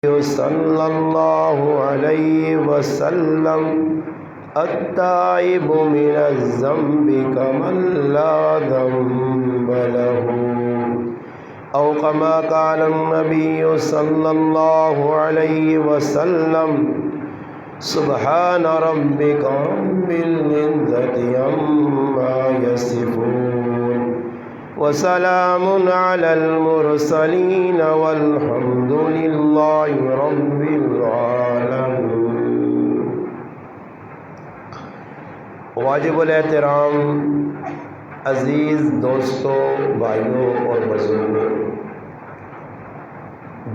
صلی اللہ علیہ وسلم التائب من الذنب كمن لا ذنب له او كما قال النبي صلی اللہ علیہ وسلم سبحان ربك رب العزة عما يصفون وسلام على المرسلين والحمد لله رب العالمين۔ واجب الاحترام عزیز دوستوں، بھائیوں اور بزرگوں،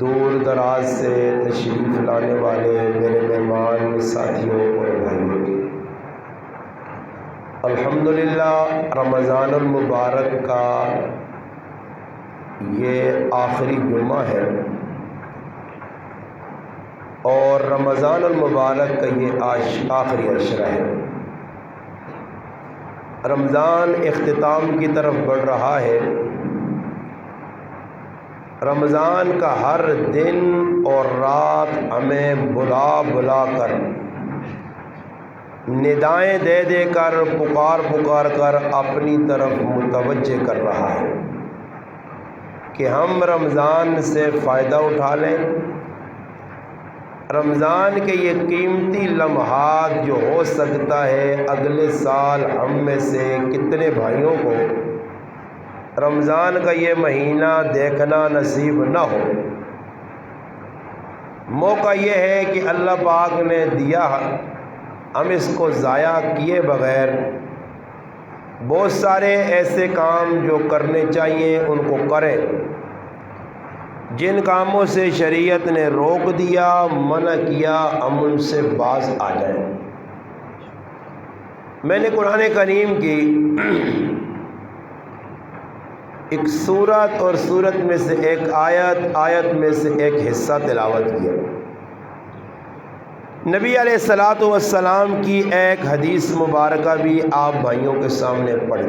دور دراز سے تشریف لانے والے میرے مہمان، ساتھیوں اور بھائیوں، الحمدللہ رمضان المبارک کا یہ آخری جمعہ ہے اور رمضان المبارک کا یہ آخری عشرہ ہے۔ رمضان اختتام کی طرف بڑھ رہا ہے۔ رمضان کا ہر دن اور رات ہمیں بلا بلا کر، ندائیں دے دے کر، پکار پکار کر اپنی طرف متوجہ کر رہا ہے کہ ہم رمضان سے فائدہ اٹھا لیں۔ رمضان کے یہ قیمتی لمحات جو ہو سکتا ہے اگلے سال ہم میں سے کتنے بھائیوں کو رمضان کا یہ مہینہ دیکھنا نصیب نہ ہو۔ موقع یہ ہے کہ اللہ پاک نے دیا، ہم اس کو ضائع کیے بغیر بہت سارے ایسے کام جو کرنے چاہیے ان کو کریں، جن کاموں سے شریعت نے روک دیا، منع کیا، ہم ان سے باز آ جائیں۔ میں نے قرآن کریم کی ایک سورت اور سورت میں سے ایک آیت میں سے ایک حصہ تلاوت کیا۔ نبی علیہ الصلاۃ والسلام کی ایک حدیث مبارکہ بھی آپ بھائیوں کے سامنے پڑھی۔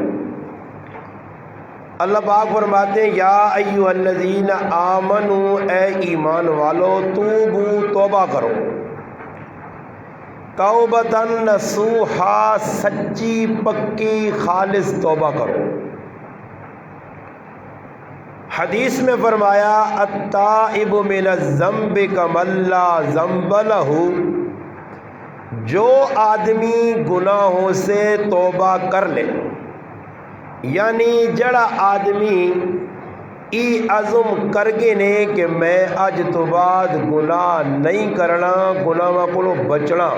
اللہ پاک فرماتے ہیں یا ایھا الذین آمنوا، اے ایمان والو، توبو، توبہ کرو، توبۃ نصوحا، سچی پکی خالص توبہ کرو۔ حدیث میں فرمایا التائب من الذنب کمن لا ذنب لہ، جو آدمی گناہوں سے توبہ کر لے، یعنی جڑا آدمی ای عزم کر کے نے کہ میں اج تو بعد گناہ نہیں کرنا، گناہ کو بچنا۔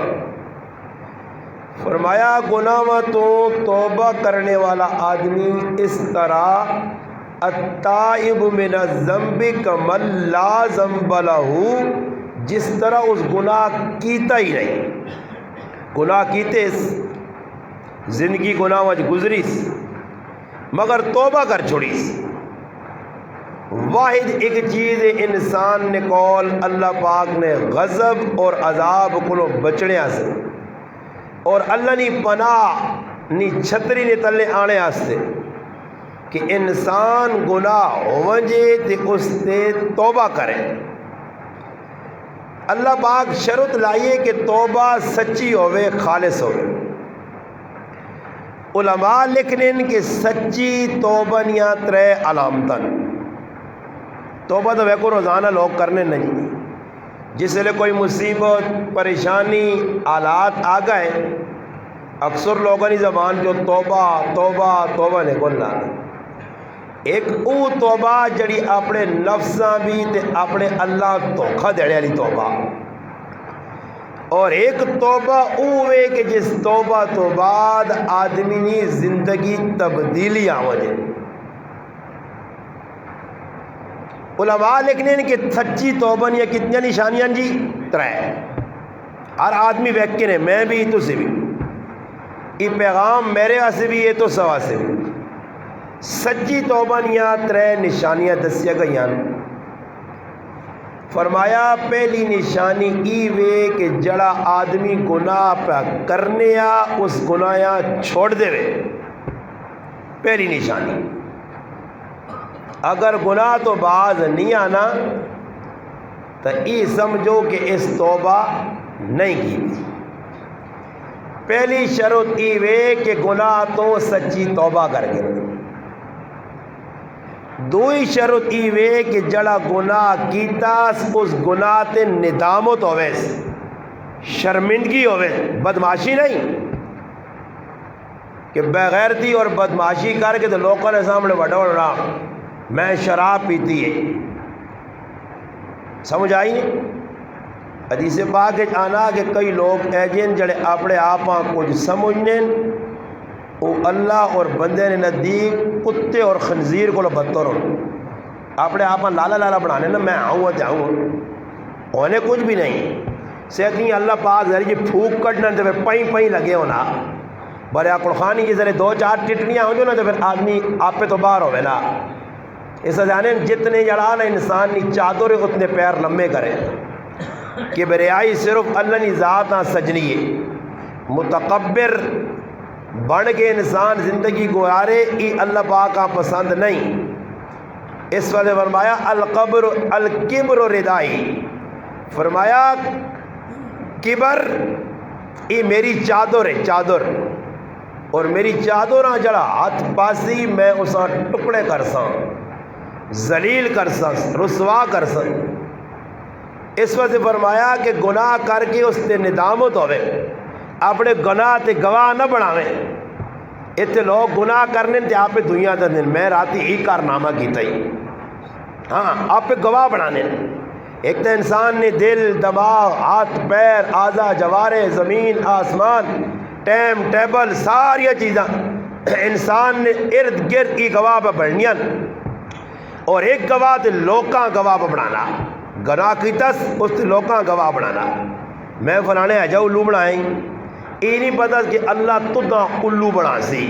فرمایا گناہ تو توبہ کرنے والا آدمی اس طرح التائب من الذنب کمن لا ذنب لہ، جس طرح اس گناہ کیتا ہی نہیں، گناہ کیتے زندگی گناہ وچ گزریس مگر توبہ کر چھوڑیس۔ واحد ایک چیز انسان نے کول اللہ پاک نے غضب اور عذاب کو بچنے آسے اور اللہ نی پناہ نی چھتری نے تلے آنے آستے کہ انسان گناہ ونجے تے اس تے توبہ کرے۔ اللہ پاک شرط لائیے کہ توبہ سچی ہوئے، خالص ہوئے۔ علماء لکھنے کہ سچی توبہ نیاں ترے علامتن۔ توبہ تو ویکو روزانہ لوگ کرنے نہیں، جس لئے کوئی مصیبت، پریشانی، حالات آ گئے، اکثر لوگوں کی زبان جو توبہ توبہ توبہ نے بولنا۔ ایک او توبہ جڑی اپنے نفساں بھی تے اپنے اللہ دھوکھا دینے والی توبہ، اور ایک توبہ اوے کہ جس توبہ تو بعد آدمی نی زندگی تبدیلی آوجے۔ علماء لکھنے کہ سچی توبہ نے کتنی نشانیاں جی؟ ترے۔ ہر آدمی ویکھے نے، میں بھی تو سے بھی، یہ پیغام میرے سے بھی یہ تو سوا سے بھی۔ سچی توبہ نیاں ترے نشانیاں دسیا گئیاں۔ فرمایا پہلی نشانی ای وے کہ جڑا آدمی گناہ پہ کرنے اس گناہ چھوڑ دے وے، پہلی نشانی۔ اگر گناہ تو باز نہیں آنا تو یہ سمجھو کہ اس توبہ نہیں کی تھی۔ پہلی شرط ای وے کہ گناہ تو سچی توبہ کر کے، دوئی شرط ای وے کہ جڑا گناہ کیتا اس گناہ تے ندامت ہوئے، شرمندگی ہوئے، بدماشی نہیں کہ بغیرتی اور بدماشی کر کے تو لوگوں نے سامنے وڈوڑ رہا میں شراب پیتی ہے، سمجھ آئی نہیں؟ حدیث پاک آنا کہ کئی لوگ ایجن جڑے اپنے آپ کچھ سمجھنے وہ اللہ اور بندے نے نزدیک کتے اور خنزیر کو بدتر ہو، اپنے آپ لالا لالا بنانے نا میں آؤں جاؤں ہونے کچھ بھی نہیں، سیکھیں اللہ پاک ذریعے پھوک کٹنا تو پھر پہیں پہیں لگے ہونا بڑے آکڑ خانی کی ذریعے دو چار ٹٹنیاں ہوں جو نا تو پھر آدمی آپ پہ تو باہر ہوئے نا۔ اس جانے جتنے جڑا نا انسان نی چادر اتنے پیر لمبے کرے کہ بریائی صرف اللہ نی ذات نہ سجنی ہے، متکبر بن کے انسان زندگی گزارے یہ اللہ پاک کا پسند نہیں۔ اس والے فرمایا الکبر ردائی، فرمایا کبر یہ میری چادر ہے، چادر، اور میری چادر جڑا ہاتھ پاسی میں اسا ٹکڑے کرساں، ذلیل کرساں، رسوا کرساں۔ اس وجہ فرمایا کہ گناہ کر کے اس تے ندامت ہوئے، اپنے گناہ تے گواہ نہ بناویں۔ اتنے لوگ گناہ کرنے تے آپ دنیا دا دن میں راتی ہی کارنامہ کیتا ہی، ہاں آپ پہ گواہ بنانے۔ ایک تو انسان نے دل، دماغ، ہاتھ، پیر، اعضاء، جوارے، زمین، آسمان، ٹائم ٹیبل، ساری چیزاں انسان نے ارد گرد کی گواہ پہ بڑھنیاں، اور ایک گواہ تے لوکاں گواہ پہ بنانا، گناہ کی تس اس تے لوکاں گواہ بنانا۔ میں فلانے اجاؤ الو بنائیں، یہ نہیں پتا کہ اللہ تدہ الو بنا سی۔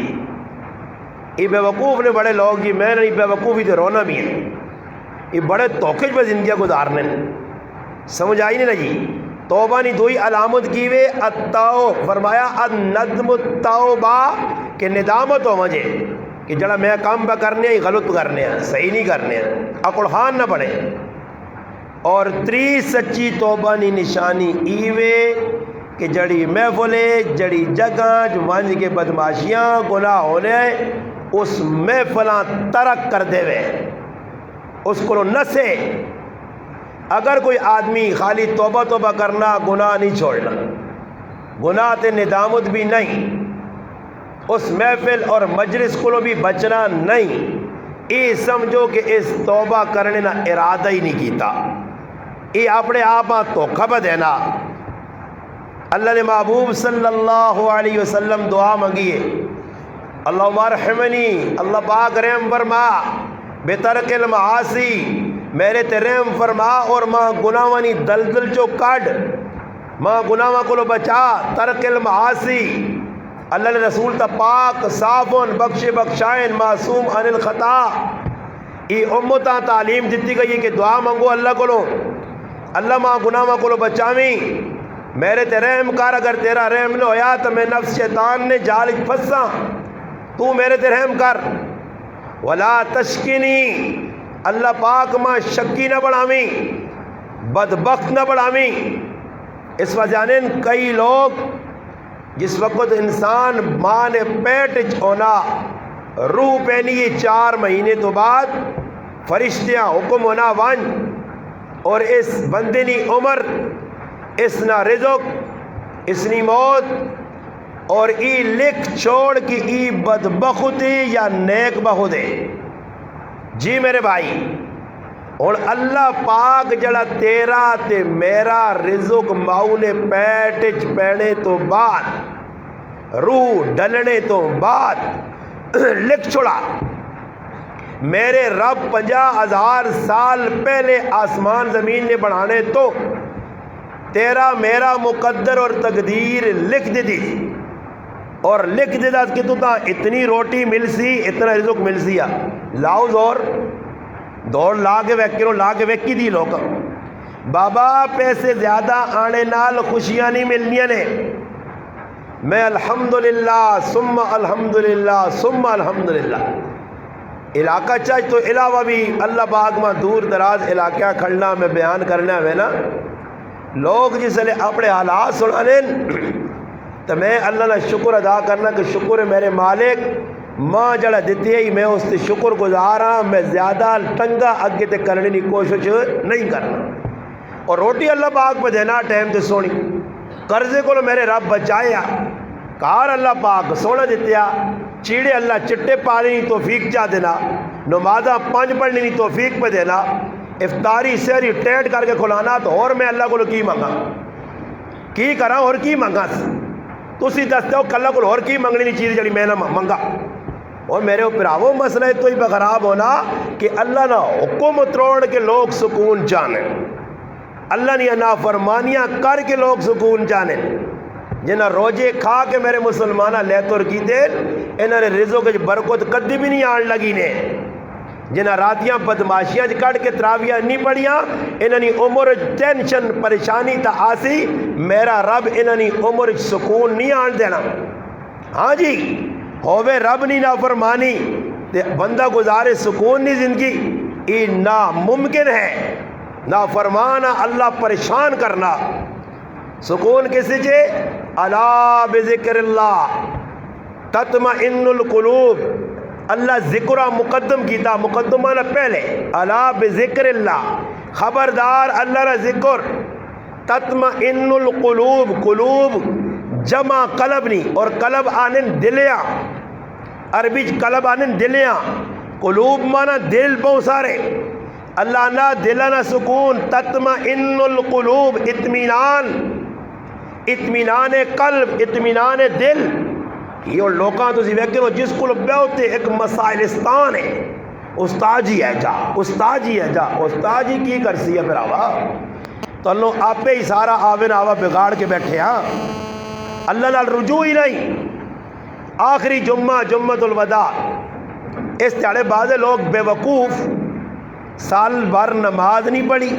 یہ بے وقوف نے بڑے لوگ جی میں نہیں بے وقوفی تے رونا بھی ہے، یہ بڑے توکھج پہ زندگیاں گزارنے، سمجھ آئی نہیں نا جی؟ توبہ نہیں دوئی علامت کی وے اتاؤ، فرمایا الندم التوبہ کہ ندامت ہو مجھے کہ جڑا میں کام پہ کرنے ہیں غلط کرنے ہیں، صحیح نہیں کرنے ہیں، اکڑ خان نہ پڑے۔ اور تری سچی توبہ نی نشانی ایوے کہ جڑی محفلے جڑی جگہ جو وانج کے بدماشیاں گناہ ہونے اس محفلاں ترک کر دے وے، اس کو نسے۔ اگر کوئی آدمی خالی توبہ توبہ کرنا گناہ نہیں چھوڑنا، گناہ تے ندامت بھی نہیں، اس محفل اور مجلس کو بھی بچنا نہیں، یہ سمجھو کہ اس توبہ کرنے نہ ارادہ ہی نہیں کیتا، یہ اپنے آپ دھوکھا پہ دینا۔ اللہ نے محبوب صلی اللہ علیہ وسلم دعا مانگی ہے، اللہم ارحمنی، اللہ پاک رحم فرما بے ترک المعاصی، میرے تے رحم فرما اور ماں گناہوانی دلدل چو کڈ، ماں گناہوں کو بچا، ترک المعاصی۔ اللہ نے رسول تا پاک صافن بخش بخشائن معصوم عن الخطا، یہ امتاں تعلیم دیتی گئی ہے کہ دعا مانگو اللہ کو، اللہ ماں گناہوں کو بچاویں، میرے تے رحم کر، اگر تیرا رحم نہ ہویا تو میں نفس شیطان نے جال پھنساں، تو میرے تے رحم کر۔ ولا تشکنی، اللہ پاک ماں شکی نہ بڑھاویں، بدبخت نہ بڑھاویں۔ اس وجہ نے کئی لوگ جس وقت انسان ماں نے پیٹ ہونا روح پہنی 4 مہینے تو بعد فرشتیاں حکم ہونا ون، اور اس بندے نی عمر، اس نہ رزق، اس نی موت، اور ای لکھ چھوڑ کی ای بدبختی یا نیک بخودے۔ جی میرے بھائی، اور اللہ پاک جڑا تیرا تے میرا رزق ماؤ نے پیٹ پینے تو بعد، روح ڈلنے تو بعد لکھ چھوڑا، میرے رب 50,000 سال پہلے آسمان زمین نے بنانے تو تیرا میرا مقدر اور تقدیر لکھ دی تھی، اور لکھ دیتا کہ تو تا اتنی روٹی مل سی، اتنا رزق مل سی، لاؤ زور دوڑ لا کے ویکروں لا کے ویکی دی لوگ بابا پیسے زیادہ آنے نال خوشیاں نہیں ملنیاں نے۔ میں الحمدللہ ثم الحمدللہ ثم الحمدللہ، علاقہ چاہیے تو علاوہ بھی اللہ پاک میں دور دراز علاقہ کھڑنا میں بیان کرنا ہے نا لوگ جس نے اپنے حالات سنانے تو میں اللہ نے شکر ادا کرنا کہ شکر ہے میرے مالک ماں جڑا دیتی ہے میں اس سے شکر گزار ہاں میں زیادہ ٹنگا اگے تے کرنے کی کوشش نہیں کرنا اور روٹی اللہ پاک پہ دینا ٹائم تے سونی قرضے کو میرے رب بچایا کار اللہ پاک سونا دیتیا چیڑے اللہ چٹے پالنے کی توفیق چاہ دینا نمازہ 5 پڑھنے کی توفیق پہ دینا افطاری سحری ٹیٹ کر کے کھلانا تو اور میں اللہ کو کی منگا کی کرا اور کی منگا تسی دستے ہو کلہ کو اور کی منگنی نہیں چیز جڑی میں نہ منگا اور میرے اوپر آو مسئلہ تو ہی خراب ہونا کہ اللہ نہ حکم تروڑ کے لوگ سکون چاہنے اللہ نے نافرمانیاں کر کے لوگ سکون چاہنے جنہ روجے کھا کے میرے مسلمانہ لے تو رکی دے انہوں نے رزق کے برکت کدی بھی نہیں آن لگی نے جنہ راتیاں بدماشیاں کٹ کے تراویاں نہیں پڑیاں انہوں نے عمر ٹینشن پریشانی تا آسی میرا رب انہوں نے عمر سکون نہیں آن دینا ہاں جی ہووے رب نہیں نافرمانی تے بندہ گزارے سکون نہیں زندگی یہ ناممکن ہے نافرمانا اللہ پریشان کرنا سکون کسی چے الا بذکر اللہ تطمئن القلوب اللہ ذکرہ مقدم کیتا مقدمہ پہلے الا بذکر اللہ خبردار اللہ را ذکر تطمئن القلوب قلوب جمع قلب نہیں اور قلب آنن دلیاں عربی قلب آنن دلیاں قلوب مانا دل بہت سارے اللہ نہ دلنا سکون تطمئن القلوب اطمینان اطمینان قلب اطمینان دل یہ لوکاں تو ویکھو جس کو بیوتے ایک مسائلستان ہے استاد جی ہے جا استاد جی ہے جا استاد جی کی کرسی ہے پھر آوا تو اللہ آپ ہی سارا آوین آوا بگاڑ کے بیٹھے ہاں اللہ نال رجوع ہی نہیں آخری جمعہ جمعۃ الوداع اس تیڑے بعض لوگ بے وقوف سال بھر نماز نہیں پڑھی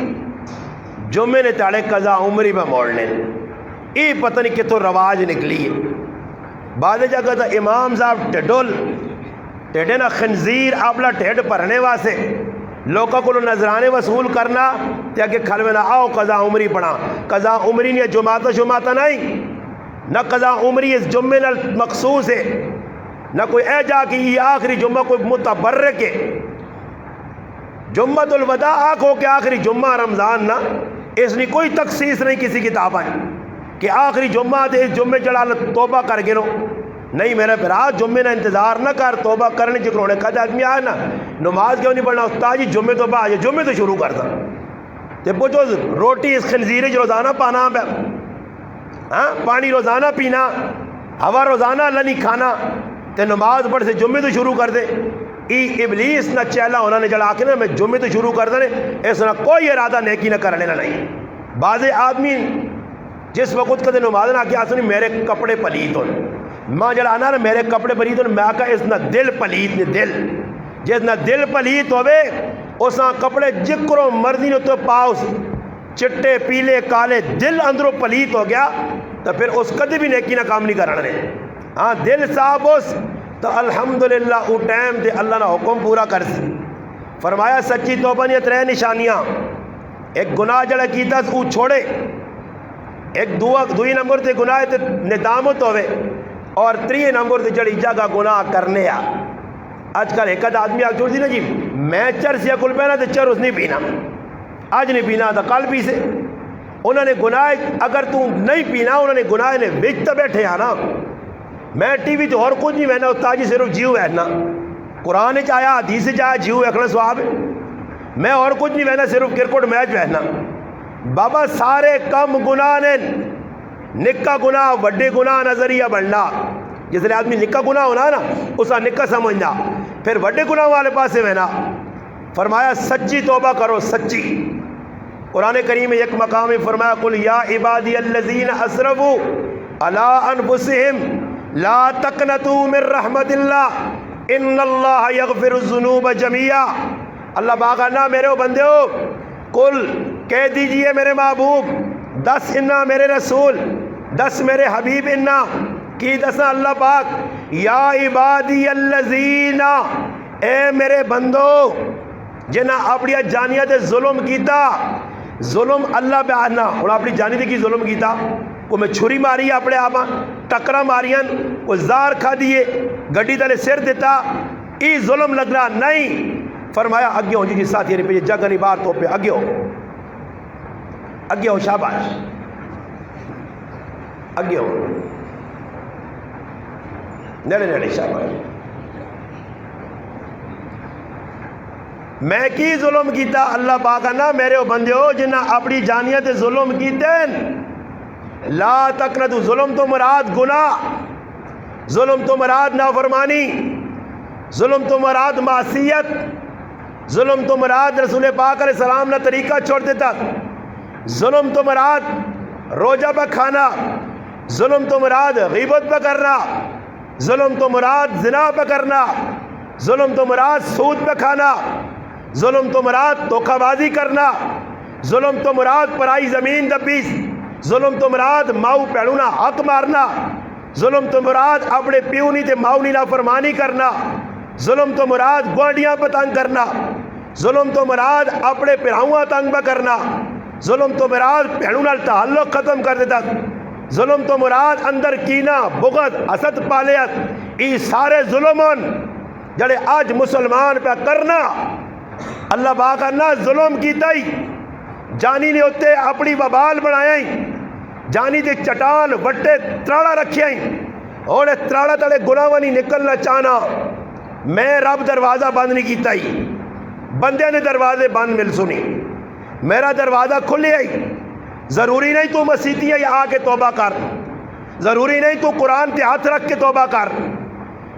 جمعے نے تیڑے قضا عمری میں موڑنے یہ پتہ نہیں کتوں رواج نکلی ہے بعض جگہ تو امام صاحب ٹیڈے نا خنزیر آپلا ٹیڈ پرنے واسے لوگوں کو نظرانے وصول کرنا تاکہ کھل میں نہ آؤ قضا عمری پڑھا قضا عمری نہیں جمعہ شمعہ نہیں نہ قضا عمری اس جمعے نال مخصوص ہے نہ کوئی اے جا کہ یہ آخری جمعہ کوئی متبرک ہے جمعۃ الوداع آنکھوں کے آخری جمعہ رمضان نہ اس نے کوئی تخصیص نہیں کسی کتاب آئی کہ آخری جمعہ دے اس جمعے چڑھا توبہ کر گرو نہیں میرے پھر آج جمعے نہ انتظار نہ کر توبہ کرنے جکروں نے کہا آدمی آئے نا نماز کیوں نہیں پڑھنا استاد جی جمعے تو بعد جمعے تو شروع کرتا تے پوچھو روٹی اس خنزیر جو روزانہ پانا ہاں پانی روزانہ پینا ہوا روزانہ اللہ نہیں کھانا تے نماز پڑھ سے جمعے تو شروع کر دے ای ابلیس نہ چہلا ہونا نے جڑا کے نا میں جمعے تو شروع کر دے اس نہ کوئی ارادہ نیکی نہ کرنے نہ نہیں بعض آدمی جس وقت کدے نماز نہ کیا سنی میرے کپڑے پلیت ہو ماں جڑا آنا نا میرے کپڑے پلیت ہو میں کہا اس نہ دل پلیت نے دل جس نہ دل پلیت ہوئے اس نہ کپڑے جکروں مرضی نے تو پاؤ چٹے پیلے کالے دل اندروں پلیت ہو گیا تو پھر اس کدے بھی نیکی نہ کام نہیں کرنا نے ہاں دل صاحب اس تو الحمدللہ او ٹائم دے اللہ نہ حکم پورا کر سی فرمایا سچی توبہ نے 3 نشانیاں ایک گناہ جڑا کیتا او چھوڑے ایک دوئی نمبر تے گناہ تے ندامت ہوئے اور 3 نمبر تے جڑی جگہ گناہ کرنے آج کل ایک آدمی آگ چھوڑ دی نا جی میں چرس یا کل پینا تے چرس نہیں پینا آج نہیں پینا تھا کل پی سے انہوں نے گناہ اگر تو نہیں پینا انہوں نے گناہ نے بچ تو بیٹھے آنا میں ٹی وی تو اور کچھ نہیں وہنا استاد جی صرف جیو وہنا قرآن چاہیا حدیث چاہیا جیو ویکھنا سواب میں اور کچھ نہیں وہنا صرف کرکٹ میچ وہنا بابا سارے کم گناہ نے نکا گناہ وڈے گناہ نظریہ بڑھنا جس لئے آدمی نکا گناہ ہونا نا اسا نکا سمجھنا پھر وڈے گناہ والے پاسے وہنا فرمایا سچی توبہ کرو سچی قرآن کریم میں ایک مقام میں فرمایا قل یا عبادی الذین اسرفوا علی انفسہم لا تقنطوا من رحمت اللہ ان اللہ یغفر الذنوب جميعا اللہ باغانا میرے بندے ہو قل کہہ دیجئے میرے محبوب 10 انا میرے رسول 10 میرے حبیب انا کی 10 اللہ پاک یا عبادی الذین اے میرے بندو جنہیں اپنی جانیاں تے ظلم کیتا، ظلم اللہ پہ آنا ہوں اپنی جانی تے کی ظلم کیتا، کو میں چھری ماری ہے اپنے آپ ٹکرا ماریاں، کو زار کھا دیے، گڈی تلے سر دیتا، ای ظلم لگنا نہیں۔ فرمایا اگے ہو جی ساتھی نے پہ جگہ نہیں باہر تو پہ اگے ہو شاباش اگے ہو نیڑے نیڑے شاباش۔ میں کی ظلم کیتا اللہ پاک نا میرے بندے ہو جنہیں اپنی جانیاں تے ظلم کیتے، لا تقنطوا، ظلم تو مراد گناہ، ظلم تو مراد نافرمانی، ظلم تو مراد معصیت، ظلم تو مراد رسول پاک علیہ السلام نے طریقہ چھوڑ دیتا، ظلم تو مراد روزہ پہ کھانا، ظلم تو مراد غیبت پہ کرنا، ظلم تو مراد زنا پہ کرنا، ظلم تو مراد سود پہ کھانا، ظلم تو مراد دھوکہ بازی کرنا، ظلم تو مراد پرائی زمین دبیس، ظلم تو مراد ماؤ پیڑونا حق مارنا، ظلم تو مراد اپنے پیونی تے ماؤنی نافرمانی کرنا، ظلم تو مراد گوانڈیاں پہ تنگ کرنا، ظلم تو مراد اپنے پراؤں تنگ پہ کرنا، ظلم تو مراد پیڑوں نال تعلق ختم کر دیتا، ظلم تو مراد اندر کینہ بغض حسد پالیت، ای سارے ظلمن جڑے آج مسلمان پہ کرنا اللہ پاک نہ ظلم کیتا ہی، جانی نے ہوتے اپنی وبال بنایا ہی، جانی دے چٹان وٹے تراڑا رکھیا ہی، اور تراڑا تلے گناہ نہیں نکلنا چاہنا، میں رب دروازہ بند نہیں کیتا ہی، بندے نے دروازے بند مل سنی، میرا دروازہ کھلے ہی، ضروری نہیں تو مسیتیاں آ کے توبہ کر، ضروری نہیں تو قرآن تے ہاتھ رکھ کے توبہ کر،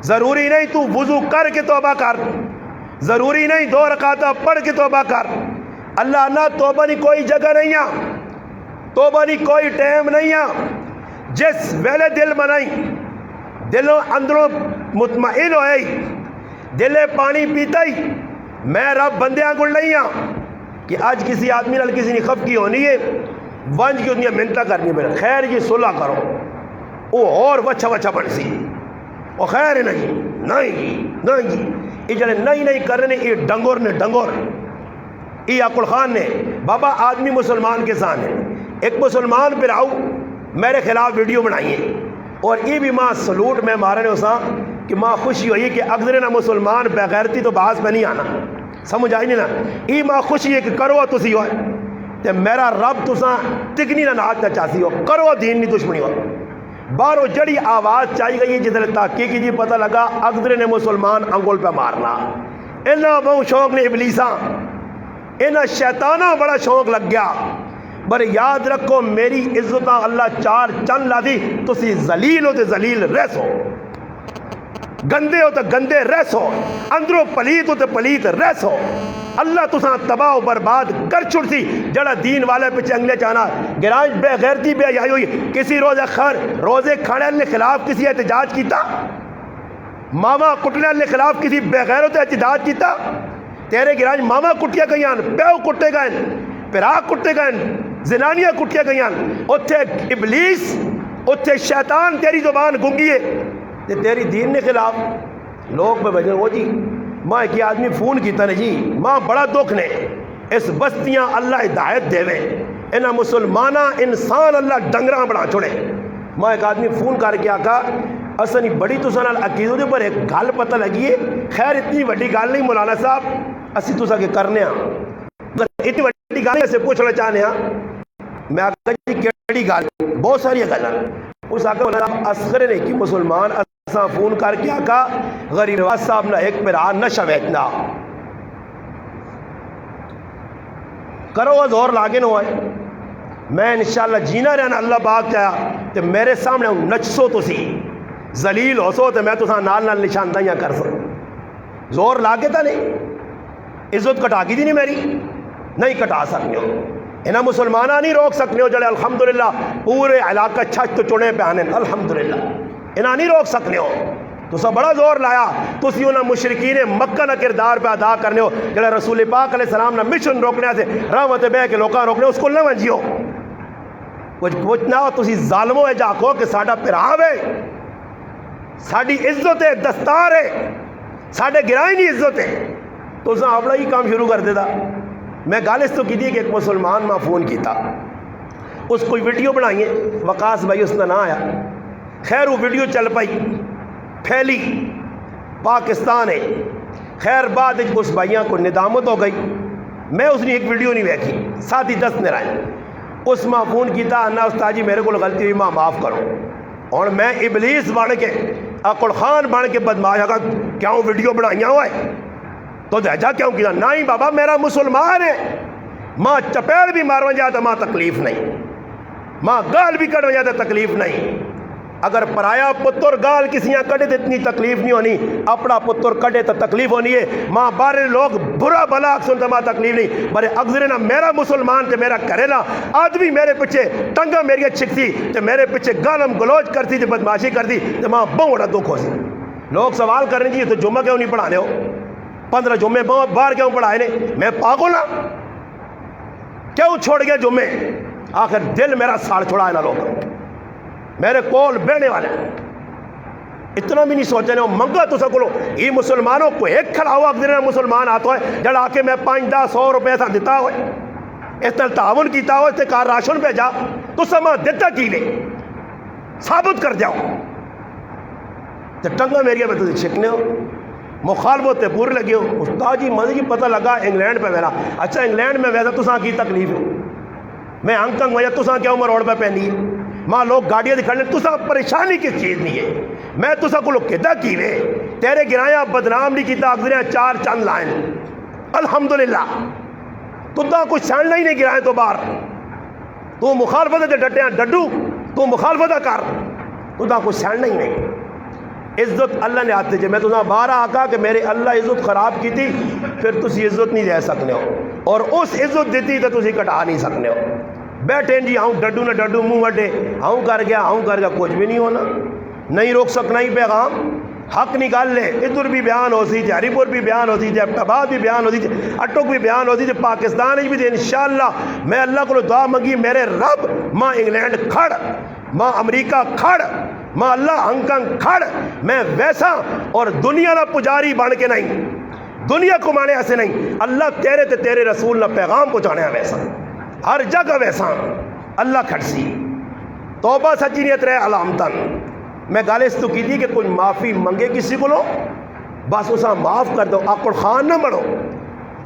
ضروری نہیں تو وضو کر کے توبہ کر، ضروری نہیں 2 رکعتہ پڑھ کے توبہ کر، اللہ نہ توبہ نہیں کوئی جگہ نہیں ہے، توبہ نہیں کوئی ٹائم نہیں ہے، جس ویلے دل بنائی دلوں اندروں مطمئن ہوئے دلے پانی پیتا ہی میں رب بندیاں گل نہیں ہاں کہ آج کسی آدمی نال کسی نے خفقی ہونی ہے ونج کی انہیں منتہ کرنی ہے خیر جی صلح کرو وہ اور وچھا وچھا بن سی وہ خیر نہیں یہ جڑے نہیں کرنے یہ ڈنگور نے ڈنگور یہ عقل خان نے بابا آدمی مسلمان کے ساتھ ہے ایک مسلمان پہ آؤ میرے خلاف ویڈیو بنائی ہے اور یہ بھی ماں سلوٹ میں مارنے اساں کہ ماں خوشی ہوئی کہ اگزرے نہ مسلمان بغیرتی تو باز میں نہیں آنا سمجھ آئی نہیں نا یہ ماں خوشی ہے کہ کرو تسی ہوئے تے میرا رب تساں تکنی نہ نات نہ چاہتی ہو کرو دین نہیں دشمنی ہو بارو جڑی آواز چاہی گئی جدھر تحقیق کی جی پتہ لگا اگزرے نے مسلمان انگول پہ مارنا انہاں بہت شوق نے ابلیساں انہاں شیطانہ بڑا شوق لگ گیا پر یاد رکھو میری عزتاں اللہ 4 چند لا دی تسی ذلیل ہو تے ذلیل رہسو گندے ہو تے گندے رہسو اندروں پلیت ہو تے پلیت رہسو اللہ تساں تباہ و برباد کر چھڑتی جڑا دین والے پہ چنگلے چانا گراج بے غیرتی بے حیائی ہوئی کسی روزہ خر روزے کھانے کے خلاف کسی احتجاج کیتا ماما کٹنے کے خلاف کسی بے غیرت احتجاج کیتا تیرے گراج ماما کٹیا گئیاں پیو کٹے گئے پیرا کٹے گئے زنانیاں کٹیا گئیاں اتھے ابلیس اتھے شیطان تیری زبان گنگی ہے تے تیری دین کے خلاف لوگ پہ بجے وہ جی ماں ایک آدمی فون کیتا نے جی ماں بڑا دکھ نے اس بستیاں اللہ ہدایت دے وے انہاں مسلمانہ انسان اللہ ڈنگراں بڑا چھوڑے ماں ایک آدمی فون کر کے آکا اسنی بڑی تساں نال عقیدے دے پر ایک گل پتہ لگی ہے خیر اتنی بڑی گل نہیں مولانا صاحب اسی تساں کے کرنے ہاں اتنی بڑی گل سے پوچھنا چاہنے ہاں میں آکا جی کیڑی گل بہت ساری گلاں اس آکا مولانا اصغر نے کی مسلمان اساں فون کر کے آکا غریب نواز صاحب نہ ایک پیرا نشہ ویچنا کرو زور لاگے نہ ہوئے میں انشاءاللہ جینا رہنا اللہ پاک چاہیا تے میرے سامنے نچسو تو سی ذلیل ہو سو تے میں تو نال نال نشاندہیاں کر سو زور لاگے تا نہیں عزت کٹا کی دی نہیں میری نہیں کٹا سکنے ہو انہاں مسلمانہ نہیں روک سکنے ہو جڑے الحمدللہ پورے علاقہ چھت تو چنے پہ آنے الحمدللہ انہاں نہیں روک سکنے ہو تو سب بڑا زور لایا تو اسی انہاں مشرکین مکہ نہ کردار پہ ادا کرنے ہو جڑے رسول پاک علیہ السلام نہ مشن روکنے سے رحمت بے کے لوکاں روکنے اس کو نہ ونجیو کچھ نہ ہو تسی ظالموں ہے جاکو کہ ساڈا پراو ہے ساڈی عزت ہے دستار ہے ساڈے گرائی نہیں عزت ہے تو اساں اپنا ہی کام شروع کر دیتا. میں گل اس تو کی کہ ایک مسلمان ماں فون کیتا, اس کوئی ویڈیو بنائی ہے, وقاص بھائی اس کا نام آیا. خیر وہ ویڈیو چل پائی, پھیلی, پاکستان ہے. خیر بعد اس بھائیاں کو ندامت ہو گئی. میں اس نے ایک ویڈیو نہیں ویکھی, ساتھ ہی 10 نے آئے. اس ماں فون کیتا, انا استاد جی میرے کو غلطی ہوئی, ماں معاف کرو. اور میں ابلیس بن کے اکڑ خان بن کے بدماش آگا کیوں ویڈیو بنائیاں ہوئے تو دہجا کیوں کیا؟ نہیں بابا میرا مسلمان ہے, ماں چپیڑ بھی مارو جاتا ماں تکلیف نہیں, ماں گال بھی کٹ جاتا تکلیف نہیں. اگر پرایا پتر گال کسی کٹے تو اتنی تکلیف نہیں ہونی, اپنا پتر کٹے تو تکلیف ہونی ہے. ماں بارے لوگ برا بلا سنتے ماں تکلیف نہیں, بڑے اگزرے نا میرا مسلمان تے میرا کرے نا آدمی میرے پیچھے ٹنگا میری چھکتی تے میرے پیچھے گالم گلوچ کرتی تے بدماشی کرتی تے ماں بہت دکھ ہو سی. لوگ سوال کرنے جی تو جمعہ کیوں نہیں پڑھانے ہو, 15 جمعے باہر کیوں پڑھائے نے؟ میں پاگل ہاں, کیوں چھوڑ گیا جمعے؟ آخر دل میرا ساڑ چھوڑا ہے نا, لوگ میرے کول بہنے والے اتنا بھی نہیں سوچے نہیں منگا تو سکولو یہ مسلمانوں کو ایک کھڑا ہوا اگر مسلمان آتا ہے جڑا آ کے میں 5-10-100 روپے سا دیتا ہوئے اس طرح تعاون کیتا ہو, اس سے کار راشن بھیجا تو سما دیتا کی لے ثابت کر جاؤ تو ٹنگا میری میں تجھے چھکنے ہو مخالفت تے پورے لگے ہو. استاد جی مجھے پتہ لگا انگلینڈ پہ میرا, اچھا انگلینڈ میں ویسا تو کی تکلیف ہے, میں ہانگ کانگ وجہ تو کیا عمر روڈ پہ پہنی ہے, ماں لوگ گاڑیاں دکھانے تو پریشانی کس چیز نہیں ہے؟ میں تو کو لوگ کہتا کی وے تیرے گرایا بدنام نہیں کیتا, اگزریا 4 چند لائن الحمدللہ تو کچھ ساننا ہی نہیں گرائے تو باہر تو مخالفت تے ڈٹیا ڈڈو تو مخالفت کر تو کچھ ساننا ہی نہیں. عزت اللہ نے آتے جے میں تو باہر آکا کہ میرے اللہ عزت خراب کی تھی پھر تسی عزت نہیں دے سکنے ہو, اور اس عزت دیتی تو تسی کٹا نہیں سکنے ہو. بیٹھے جی ہاں ڈڈو نہ ڈڈو منہ وڈے ہاں کر گیا کچھ بھی نہیں ہونا, نہیں روک سکنا ہی پیغام حق نکال لے. ادھر بھی بیان ہو سی تھے, ہری پور بھی بیان ہوتی تھی, ابٹاباد بھی بیان ہوتی تھی, اٹک بھی بیان ہوتی تھی, پاکستان بھی تھے. انشاءاللہ میں اللہ کو دعا منگی میرے رب ماں انگلینڈ کھڑ, ماں امریکہ کھڑ, ماں اللہ ہانگ کانگ کھڑ, میں ویسا اور دنیا نہ پجاری بن کے نہیں, دنیا کو مانے ایسے نہیں, اللہ تیرے تے تیرے رسول نہ پیغام پہنچانے ویسا ہر جگہ ویسا اللہ کھڑسی. توبہ سچی نیت رہے علامتن. میں گالے اس تو کی تھی کہ کوئی معافی منگے کسی کو لو بس اسا معاف کر دو, آکڑ خان نہ بڑھو.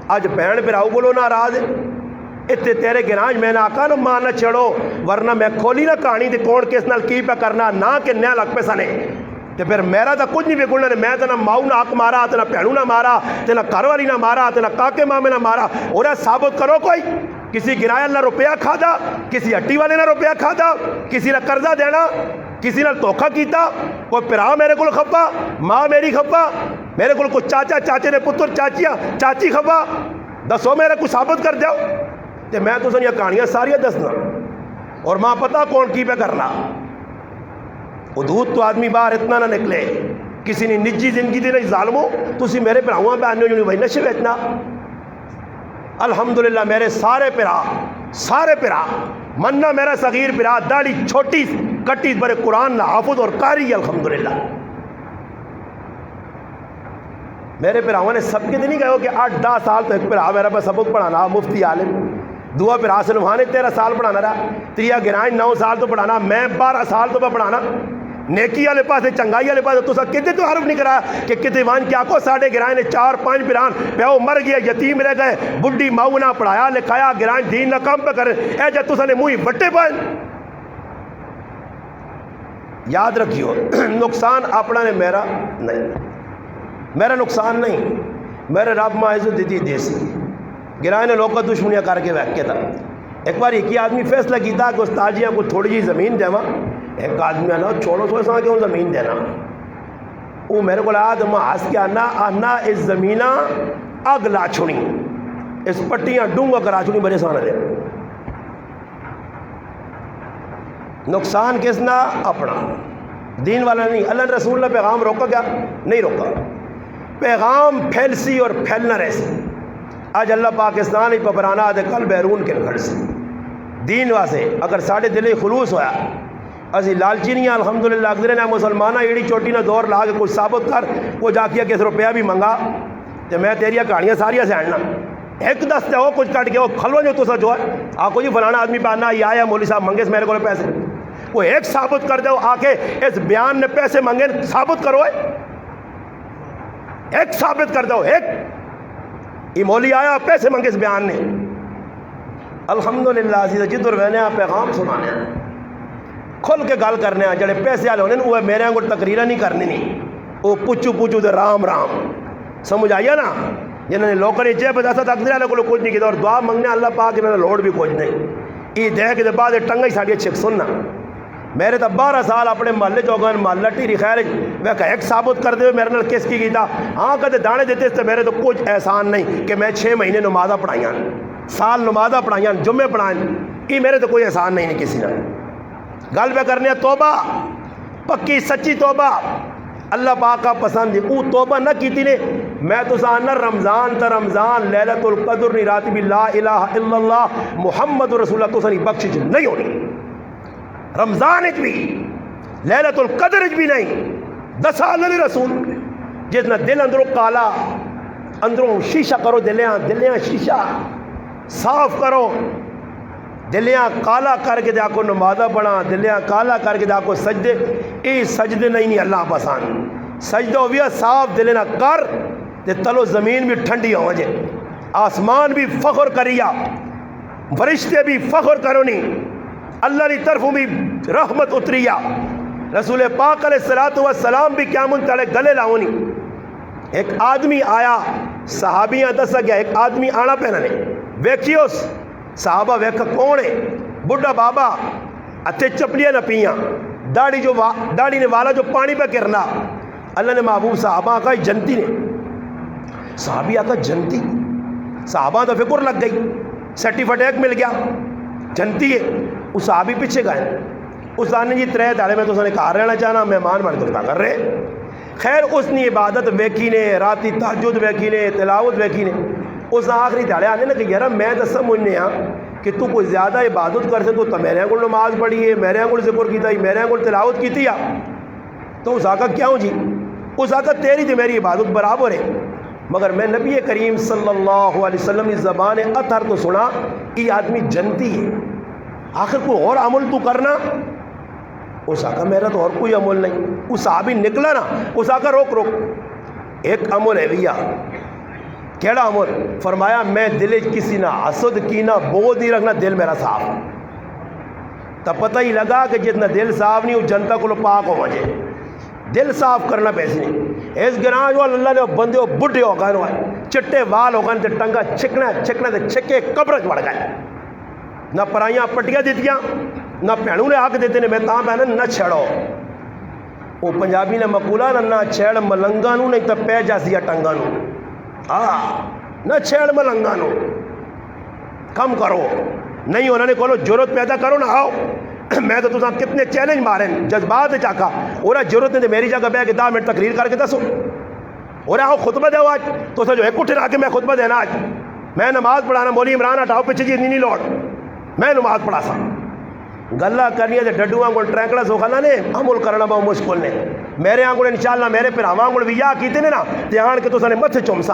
اج بہن پھراؤ کو لو ناراض اتنے تیرے گراج میں نہ آکا نہ ماں نہ چھڑو, ورنہ میں کھولی نہ کہانی تے کون کس نال کی پہ کرنا نہ کہ نیا لگ پہ سنے تے پھر میرا تا کچھ نہیں بگڑنا. میں تے نہ ماؤ نہ حق مارا تے نہ پہنو نہ مارا تے نہ گھر والی نہ مارا تے نہ کاکے مامے نہ مارا. اور ثابت کرو کوئی کسی گرایا نہ روپیہ کھادا, کسی ہٹی والے نہ روپیہ کھادا, کسی نہ قرضہ دینا, کسی نہ دھوکھا کیتا. کوئی پھرا میرے کو کھپا, ماں میری کھپا, میرے کو کوئی چاچا چاچے نے پتر چاچیاں چاچی کھپا, دسو میرے کو ثابت کر جاؤ تے میں تو یہ کہانیاں ساریاں دسنا اور ماں پتہ کون کی پہ کرنا. حدود تو آدمی باہر اتنا نہ نکلے, کسی نے نجی زندگی دی نہیں ظالمو تسی میرے پھراواں پہ آنے جو بھائی نشے بیچنا. الحمدللہ میرے سارے پھرا مننا میرا صغیر پھرا داڑھی چھوٹی کٹی بڑے قرآن نہ حافظ اور قاری الحمدللہ. میرے پھراواں نے سب کے دن نہیں کہو کہ 8-10 سال تو ایک پھرا میرا پہ سبق پڑھانا مفتی عالم, دعا پھرا سلمان نے 13 سال پڑھانا رہا, تریا گرائن 9 سال تو پڑھانا, میں 12 سال تو پڑھانا. نیکی والے پاس چنگائی والے پاس تو سب کتے تو حرف نہیں کرا کہ کتے وان کیا کو ساڑھے گرائن نے 4-5 پھران پیو مر گیا یتیم رہ گئے, بڈھی ماؤ نہ پڑھایا لکھایا گرائن دین نہ کام پہ کرے اے جب تو نے منہ وٹے پائے. یاد رکھیو نقصان اپنا نے میرا نہیں, میرا نقصان نہیں, میرے رب ماں عزت دیتی دیسی گرائے نے لوگ کا دشمنیاں کر کے ویک کے تھا. ایک بار ایک ہی آدمی فیصلہ کیتا کہ استاد جی کو تھوڑی جی زمین دیوا, ایک آدمی آنا چھوڑو سو سا کیوں زمین دینا, وہ میرے کو آیا تو میں ہنس کے آنا اس زمینہ اگ لا چھوڑی, اس پٹیاں ڈونگا کرا چھوڑی بڑے سانا دے. نقصان کس نہ اپنا, دین والا نہیں. اللہ رسول نے پیغام روکا کیا نہیں روکا, پیغام پھیل سی اور پھیلنا رہ سی. آج اللہ پاکستان ہی پپرانا دے کل بیرون کے گھر سے دین واسے اگر ساڑھے دلی خلوص ہویا اسی لالچی نہیں ہیں الحمدللہ اگدرے نے مسلمانہ ایڑی چوٹی نہ دور لا کے کچھ ثابت کر وہ جا کیا کس روپیہ بھی منگا تو میں تیریاں کہانیاں ساریاں سے آنا ایک دستے ہو کچھ کٹ کے وہ کھلو جو تو جو ہے آکو جی فلانا آدمی پانا یہ آیا مولوی صاحب منگے میرے کو پیسے وہ ایک ثابت کر دو آ کے اس بیان نے پیسے منگے ثابت کرو ایک ثابت کر دو ایک یہ مولوی آیا پیسے منگے اس بیان نے الحمدللہ عزیز جدر رہنے آپ پیغام سنانے ہیں کھل کے گل کرنے ہیں جڑے پیسے والے ہونے وہ میرے کو تقریرہ نہیں کرنی نہیں وہ پوچھو دے رام سمجھ آئیا نا جنہوں نے لوگوں نے جے بتا تھا اگلے والے کو کچھ نہیں کیا اور دعا منگنے اللہ پاک انہوں نے لوڑ بھی کچھ نہیں یہ دیکھ کے بعد ٹنگا ہی ساڑی چھک سننا میرے تو 12 سال اپنے محلے چوگن محلہ ٹیری خیر میں کہ ایک ثابت کر دے میرے نال کس کی گیتا ہاں کدے دانے دیتے تو میرے تو کچھ احسان نہیں کہ میں 6 مہینے نمازہ پڑھائیاں سال نمازہ پڑھائیاں جمعے پڑھائیں یہ میرے تو کوئی احسان نہیں کسی نے گل پہ کرنے توبہ پکی سچی توبہ اللہ پاک کا پسند ہے وہ توبہ نہ کیتی نے میں تو ساننا رمضان تا رمضان لیلۃ القدر نہیں رات بھی لا الہ الا اللہ محمد رسول اللہ تو سنی بخش نہیں ہونی رمضان اچ بھی لیلۃ القدر اچ بھی نہیں 10 اللہ رسول جتنا دل اندروں کالا اندروں شیشہ کرو دلیاں شیشہ صاف کرو دلیاں کالا کر کے دیکھو نمازہ پڑھا دلیاں کالا کر کے دیکھو سجدے اے سجدے نہیں اللہ پسند سجدہ ہویا صاف دلنا کر تے تلو زمین بھی ٹھنڈی ہو جائے آسمان بھی فخر کریا فرشتے بھی فخر کرو نہیں اللہ کی طرف بھی رحمت اتریا رسول پاک علیہ السلام بھی قیامت تلے گلے لاؤنی ایک آدمی آیا صحابیاں دسا گیا ایک آدمی آنا پہنا نے ویکھیوس صحابہ ویکھا کون ہے بڑھا بابا اتھے چپلیاں نہ پیاں داڑھی نے والا جو پانی پہ کرنا اللہ نے محبوب صحابہ آقا جنتی نے صحابی آقا جنتی صحابہ تو فکر لگ گئی سرٹیفکیٹ مل گیا جنتی ہے اس صحابی پیچھے گئے اس آنے جی 3 دہاڑے میں تو اس نے کہا رہنا چاہنا مہمان بن کے کر رہے خیر اس نے عبادت ویکھی نے راتی تہجد ویکھی نے تلاوت ویکھی نے اس آخری دہاڑے آنے لگے یار میں تو سمجھنے ہاں کہ تو کوئی زیادہ عبادت کر سکتے تو میرے کو نماز پڑھی ہے میرے کو ذکر کیتا ہے میرے کو تلاوت کیتی ہے تو اس آقا کیا ہوں جی اس آقا تیری تو میری عبادت برابر ہے مگر میں نبی کریم صلی اللہ علیہ وسلم کی زبان اطہر تو سنا یہ آدمی جنتی ہے آخر کوئی اور عمل تو کرنا اس آقا میرا تو اور کوئی عمل نہیں اس صحابی نکلا نا اس آقا روک ایک عمل ہے بھیا کیڑا عمل فرمایا میں دل کسی نہ حسد کی نہ بغض نہیں رکھنا دل میرا صاف تب پتہ ہی لگا کہ جتنا دل صاف نہیں وہ جنتا کو پاک ہو جائے دل صاف کرنا پیسے نہیں اس گراں جو اللہ نے بندے بڈھے ہو گئے چٹے وال ہو گئے ٹنگا چھکنا تے چھکے قبر چڑھ گئے نہ پرائیاں پٹیاں دیتیاں نہ بھینوں نے حق دیتے نے میں تاں پہنا نہ چھڑو وہ پنجابی نے مقولہ نہ چھیڑ ملنگا نو نہیں تو پہ جاسیا ٹنگا نو نہ چھیڑ ملنگا نو کم کرو نہیں انہوں نے کہو ضرورت پیدا کرو نہ آؤ میں تو تساں کتنے چیلنج مارے جذبات چاکا اور ضرورت نہیں میری جگہ بہ کے 10 منٹ تقریر کر کے دسو اور آؤ خطبہ دو آج تو جو ایک اٹھے آ کے میں خطبہ دینا آج میں نماز پڑھانا مولوی عمران ہٹاؤ پیچھے جی نہیں لوٹ میں نماز پڑھا سا گلا کرنی ہے ڈڈو آنگل ٹرینکڑا سوکھانا نے عمل کرنا بہت مشکل نے میرے آنگل انشاءاللہ میرے پھر آنگل بھی یا کیتے نے نا تے آن کے تو سنے مت چومسا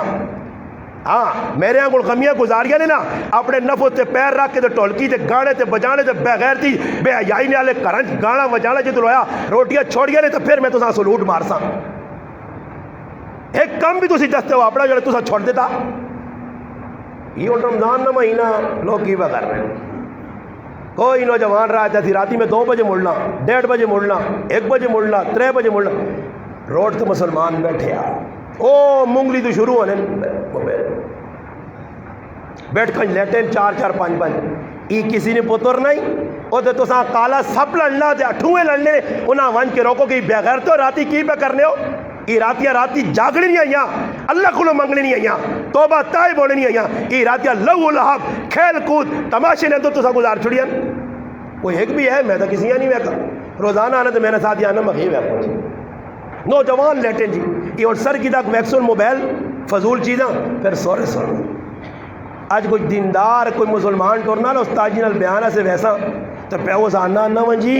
ہاں میرے آنگل کمیاں گزاریاں نے نا اپنے نفس تے پیر رکھ کے تے ٹولکی تے گانے تے بجانے تے بغیر تھی بے حیائی نے والے گھراں گانا بجانا جے ہویا روٹیاں چھوڑیاں نے تے پھر میں تساں سلوٹ مارساں ایک کم بھی تسی دستے ہو اپنا جڑے تساں چھوڑ دیتا یہ رمضان نہ مہینہ لوگ کی کر رہے ہیں کوئی نوجوان رہا تھی راتی میں 2 بجے مڑنا 1:30 بجے مڑنا 1 بجے مڑنا 3 بجے مڑنا روڈ تو مسلمان بیٹھے او مونگلی تو شروع ہونے بیٹھ کھنج لیٹین 4 5 ای کسی نے پتر نہیں او تے تو ساں کالا سپ لڑنا تے اٹھویں لڑنے انہاں ون کے روکو کہ بغیر تو راتی کی پہ کرنے ہو ای راتی جاگنی نہیں آئیاں اللہ کو منگنی نہیں آئیاں توبہ تائب ہونے نہیں آئیاں ای راتیاں لہو لہب کھیل کود تماشے نے تو سا گزار چھڑیاں کوئی ایک بھی ہے میں تو کسی نہیں ویکا روزانہ آنا تو میرے ساتھ آنا مخی ویکا جی نوجوان لیٹیں جی یہ اور سر کی تک ویکسون موبائل فضول چیزاں پھر سورے آج کوئی دیندار کوئی مسلمان ٹورنا نا استاد جی نال بیانہ سے ویسا تو پیو ساننا نہ ونجی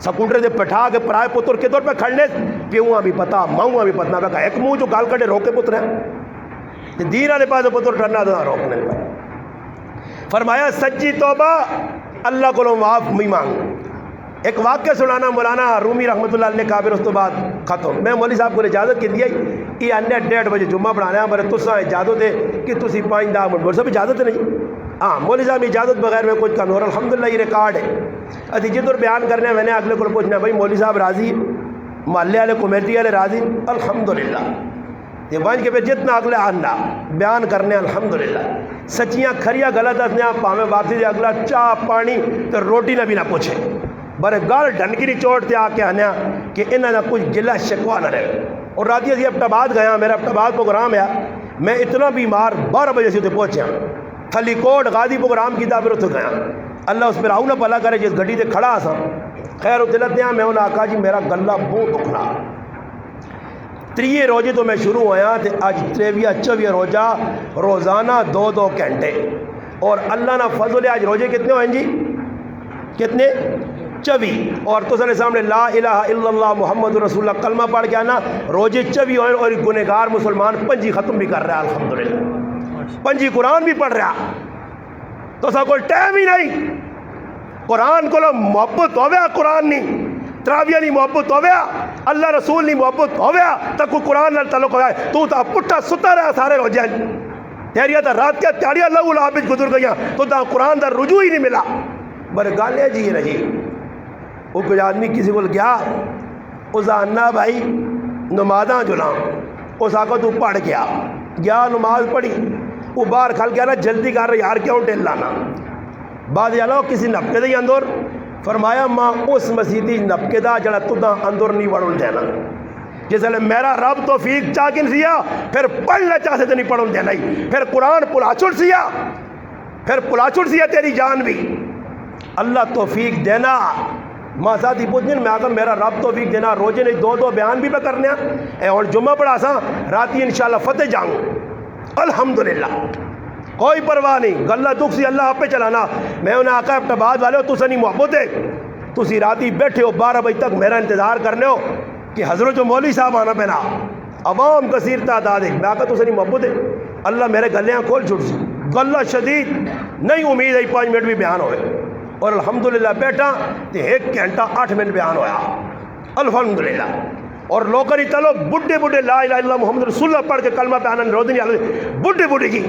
ਸਕੂਟਰ ਦੇ ਬਿਠਾ ਕੇ ਪਰਾਏ ਪੁੱਤਰ ਕਿਧਰ ਪੇ ਖੜਨੇ ਪਿਉਆਂ ਵੀ ਪਤਾ ਮਾਊਆਂ ਵੀ ਪਤਾ ਮੈਂ ਕਹਾ ਇੱਕ ਮੂੰਹ ਚੋਂ ਗਾਲ ਕੱਢੇ ਰੋਕੇ ਪੁੱਤਰ ਤੇ ਦੀਨ ਵਾਲੇ ਪਾਸੇ ਪੁੱਤਰ ਡਰਨਾ ਤਾਂ ਰੋਕਣੇ فرمایا سچی توبہ اللہ کو معاف بھی مانگ ایک واقعہ سنانا مولانا رومی رحمۃ اللہ علیہ کابر اس تو بعد ختم میں مولوی صاحب کو اجازت کی دیا یہ انڈے 1:30 بجے جمعہ پڑھانا ہے میرے تسا اجازت ہے کہ تسی 5-10 منٹ مولوی صاحب اجازت نہیں ہاں مولوی صاحب اجازت بغیر میں کچھ کم اور الحمدللہ یہ ریکارڈ ہے ادھی جدھر بیان کرنے میں نے اگلے کو پوچھنا بھائی مولوی صاحب راضی محلے والے کمیٹی والے راضی الحمدللہ یہ بانج کے پہ جتنا اگلے آنا بیان کرنے الحمدللہ سچیاں کھریاں غلط دسنے پاویں واپسی دے اگلا چاہ پانی تو روٹی نہ بھی نہ پوچھے بڑے گال ڈنگری چوٹ تے آ کے آنے کہ انہاں دا کچھ گلا شکوا نہ رہے اور رات یہ ابٹاباد گیا میرا ابٹاباد پروگرام ہے میں اتنا بیمار 12 بجے سے پہنچا تھلی کوٹ غازی پروگرام کیتا پھر اتنے گیا اللہ اس پہ راؤ نہ پلا کرے جس گڈی تے کھڑا سا خیر اتلت دیا میں انہوں نے آقا جی میرا گلا بہت دکھنا 3 روزے تو میں شروع ہویا تے اج 23 روزہ روزانہ 2 گھنٹے اور اللہ نہ فضل ہے آج روزے کتنے ہوئیں جی کتنے 24 اور تو سارے سامنے لا الہ الا اللہ محمد رسول اللہ کلمہ پڑھ کے آنا روزے 24 ہوئے اور گنہگار مسلمان 5 ختم بھی کر رہا ہے الحمدللہ 5 قرآن بھی پڑھ رہا تو سا کوئی ٹائم ہی نہیں قرآن کو محبت ہو گیا قرآن نہیں تراویہ نہیں محبت ہو گیا اللہ رسول نہیں محبت ہو گیا تک کوئی قرآن نال تعلق ہو گیا تو تا پٹھا ستا رہا سارے روزے تیریاں تا رات کے تیاریاں اللہ العابد گزر گئیاں تو تا قرآن دا رجوع ہی نہیں ملا بڑے گالے جی رہی وہ کوئی آدمی کسی کو گیا اس آنا بھائی نمازاں جلا اس آقا تو پڑھ گیا نماز پڑھی وہ باہر کھل گیا نا جلدی کر رہا یار کیوں ٹھیل لانا بعد جانا کسی نپکے دے اندر فرمایا ماں اس مسیدی نپکے دا جڑا تدا اندر نہیں وڑن دینا جس لئے میرا رب توفیق چاکن سیا پھر پڑھنا چاہتے تھے نہیں پڑھن دینا پھر قرآن پلاچڑ سیا تیری جان بھی اللہ توفیق دینا ماں ساتھی پوچھنے میں آگا میرا رب توفیق دینا روزے نہیں 2 بیان بھی میں کرنے اے اور جمعہ پڑھا سا راتی انشاءاللہ فتح جاؤں الحمدللہ کوئی پرواہ نہیں گلہ دکھ سی اللہ آپ پہ چلانا میں انہیں آقا ابٹاباد والے ہو تو سنی محبت ہے تو سی راتی بیٹھے ہو 12 بجے تک میرا انتظار کرنے ہو کہ حضرت جو مولوی صاحب آنا پہنا عوام کثیر تعداد ہے میں آقا تو سنی محبت ہے اللہ میرے گلیاں کھول چھوٹ سی گلہ شدید نہیں امید ہے 5 منٹ بھی بیان ہوئے اور الحمدللہ بیٹھا تو 1 گھنٹہ 8 منٹ بیان ہویا الحمدللہ اور لوکری تلو بڑھے لا الہ الا اللہ محمد رسول اللہ پڑھ کے کلمہ پہ آنن روز نہیں بڑھے کی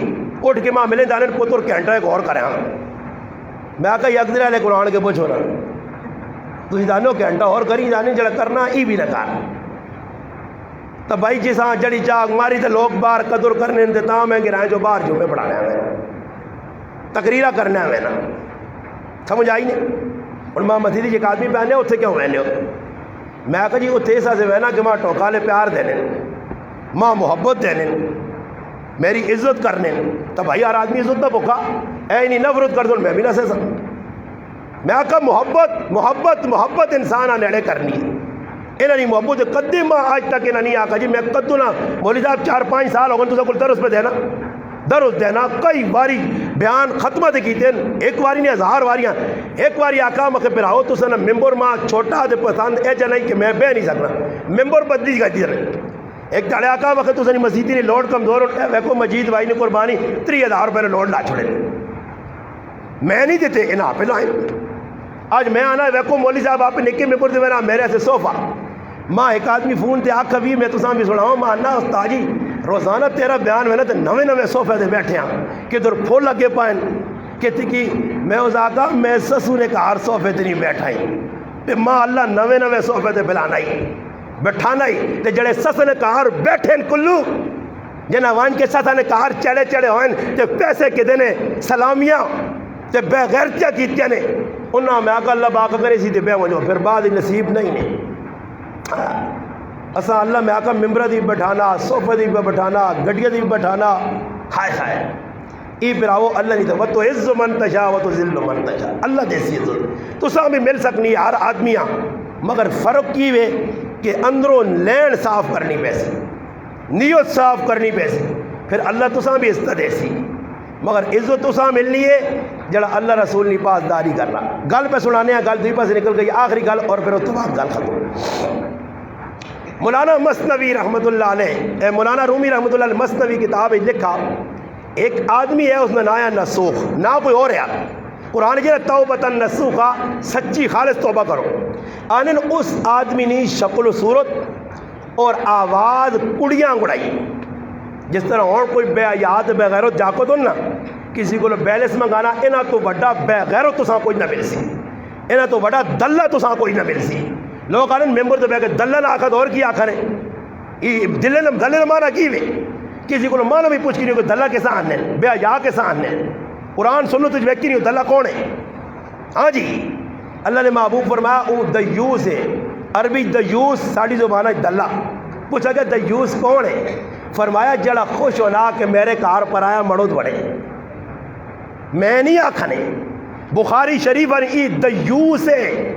اٹھ کے ماں ملے دانے پتر گھنٹہ ایک اور کرے ہاں میں آقا یک دن والے قرآن کے پوچھو رہا تو دانو گھنٹہ اور کری جانے جڑا کرنا ای بھی نہ کر تو بھائی جس ہاں جڑی چاک ماری تو لوگ باہر قدر کرنے انتظام ہے گرائیں جو باہر جمعے پڑھانے ہیں تقریرہ کرنے ہیں نا سمجھ آئی نہیں اور ماں مسیدی ایک آدمی پہنے اتنے کیوں پہنے ہو میں آقا جی اتنے ایسا سے بہنا کہ ماں ٹوکالے پیار دینے ماں محبت دینے میری عزت کرنے تو بھائی ہر آدمی عزت نہ بکا اے نہیں نفرت کر دوں میں بھی نہ سے سکتا میں آقا محبت انسان نیڑے کرنی ہے انہوں نے محبت قدی ماں آج تک انہوں نہیں آقا جی میں قدو نہ مولوی صاحب 4-5 سال ہو گئے تو کل درس پہ دینا کئی باری بیان ختمہ دے کیتے ہیں 1 باری نہیں 1000 باریاں 1 باری آقا مکہ پھر آؤ تو سنہ ممبر ماں چھوٹا دے پسند اے جنائی کہ میں بے نہیں سکنا ممبر بدلی گئی رہے ایک داڑے آقا وقت تو سنی مسیدی نے لوڈ کمزور ویکو مجید بھائی نے قربانی 3000 روپے نے لوڈ لا چھوڑے میں نہیں دیتے انہاں پہ لائیں آج میں آنا ویکو مولی صاحب آپ نکے ممبر دے میرا میرے سے صوفہ ماں ایک آدمی فون تے آکھا بھی میں تو ساں بھی سناؤں ماں انا استاد جی روزانہ تیرا بیان میں نے تو نوے صوفے دے بیٹھے ہیں کہ در پھول لگے پائیں کہتی کہ میں اس آقا میں سسو نے کہا ہر صوفے تے نہیں بیٹھا ہی پہ ماں اللہ نوے صوفے تے پلانا ہی بیٹھانا ہی تے جڑے سس نے کہا ہر بیٹھے ہیں کلو جنہ وان کے ساتھ نے کہا ہر چڑے ہوئیں تے پیسے کے دینے سلامیاں تے بے غیرتیاں کیتیا نے انہاں میں آقا اللہ باقا کرے سی تے بے وجہ پھر بعد نصیب نہیں اسا اللہ میں آقا ممبر دی بٹھانا صوفہ دی بٹھانا گڈیاں دی بٹھانا ہائے ای پراؤ اللہ نہیں تو تو عز من تشاء و تو ذل من تشاء اللہ دیسی عزت تو سا بھی مل سکنی ہر آدمیاں مگر فرق کی وے کہ اندروں لین صاف کرنی پیسے نیت صاف کرنی پیسے پھر اللہ تو سا بھی عزت دیسی مگر عزت اساں ملنی ہے جڑا اللہ رسول نہیں پاسداری کرنا. گل پہ سنانے ہیں, گل دوئی پاس نکل گئی, آخری گل اور پھر اس کے بعد گل ختم. مولانا مثنوی رحمۃ اللہ علیہ, مولانا رومی رحمۃ اللہ علیہ مثنوی کتاب لکھا, ایک آدمی ہے اس میں نایا نسوخ, نہ کوئی اور ہے. قرآن کی توبتن نسوخا, سچی خالص توبہ کرو. آنن اس آدمی نے شکل و صورت اور آواز کڑیاں گڑائی, جس طرح اور کوئی بے حیات بے غیرت جاکو دن نا کسی کو بیلس منگانا, انہاں تو بڑا بے غیرت تساں کوئی نہ مل سی, انہاں تو بڑا دلہ تساں کوئی نہ مل سی. لوگ آنن ممبر تو بے کہ دلہ نہ آخد اور کی آخر ہے, دلہ نہ مانا کی وے, کسی کو مانا بھی پوچھ کی نہیں کہ دلہ کے ساتھ آنے, بے حیا کے ساتھ آنے. قرآن سنو تجھ ویکی نہیں, دلہ کون ہے؟ ہاں جی, اللہ نے محبوب فرمایا او دیوس ہے. عربی دیوس ساڑی زبانہ دلہ. پوچھا کہ دیوس کون ہے؟ فرمایا جڑا خوش ہونا کہ میرے کار پر آیا مڑود بڑے, میں نہیں آکھنے. بخاری شریف ای دیوس ہے,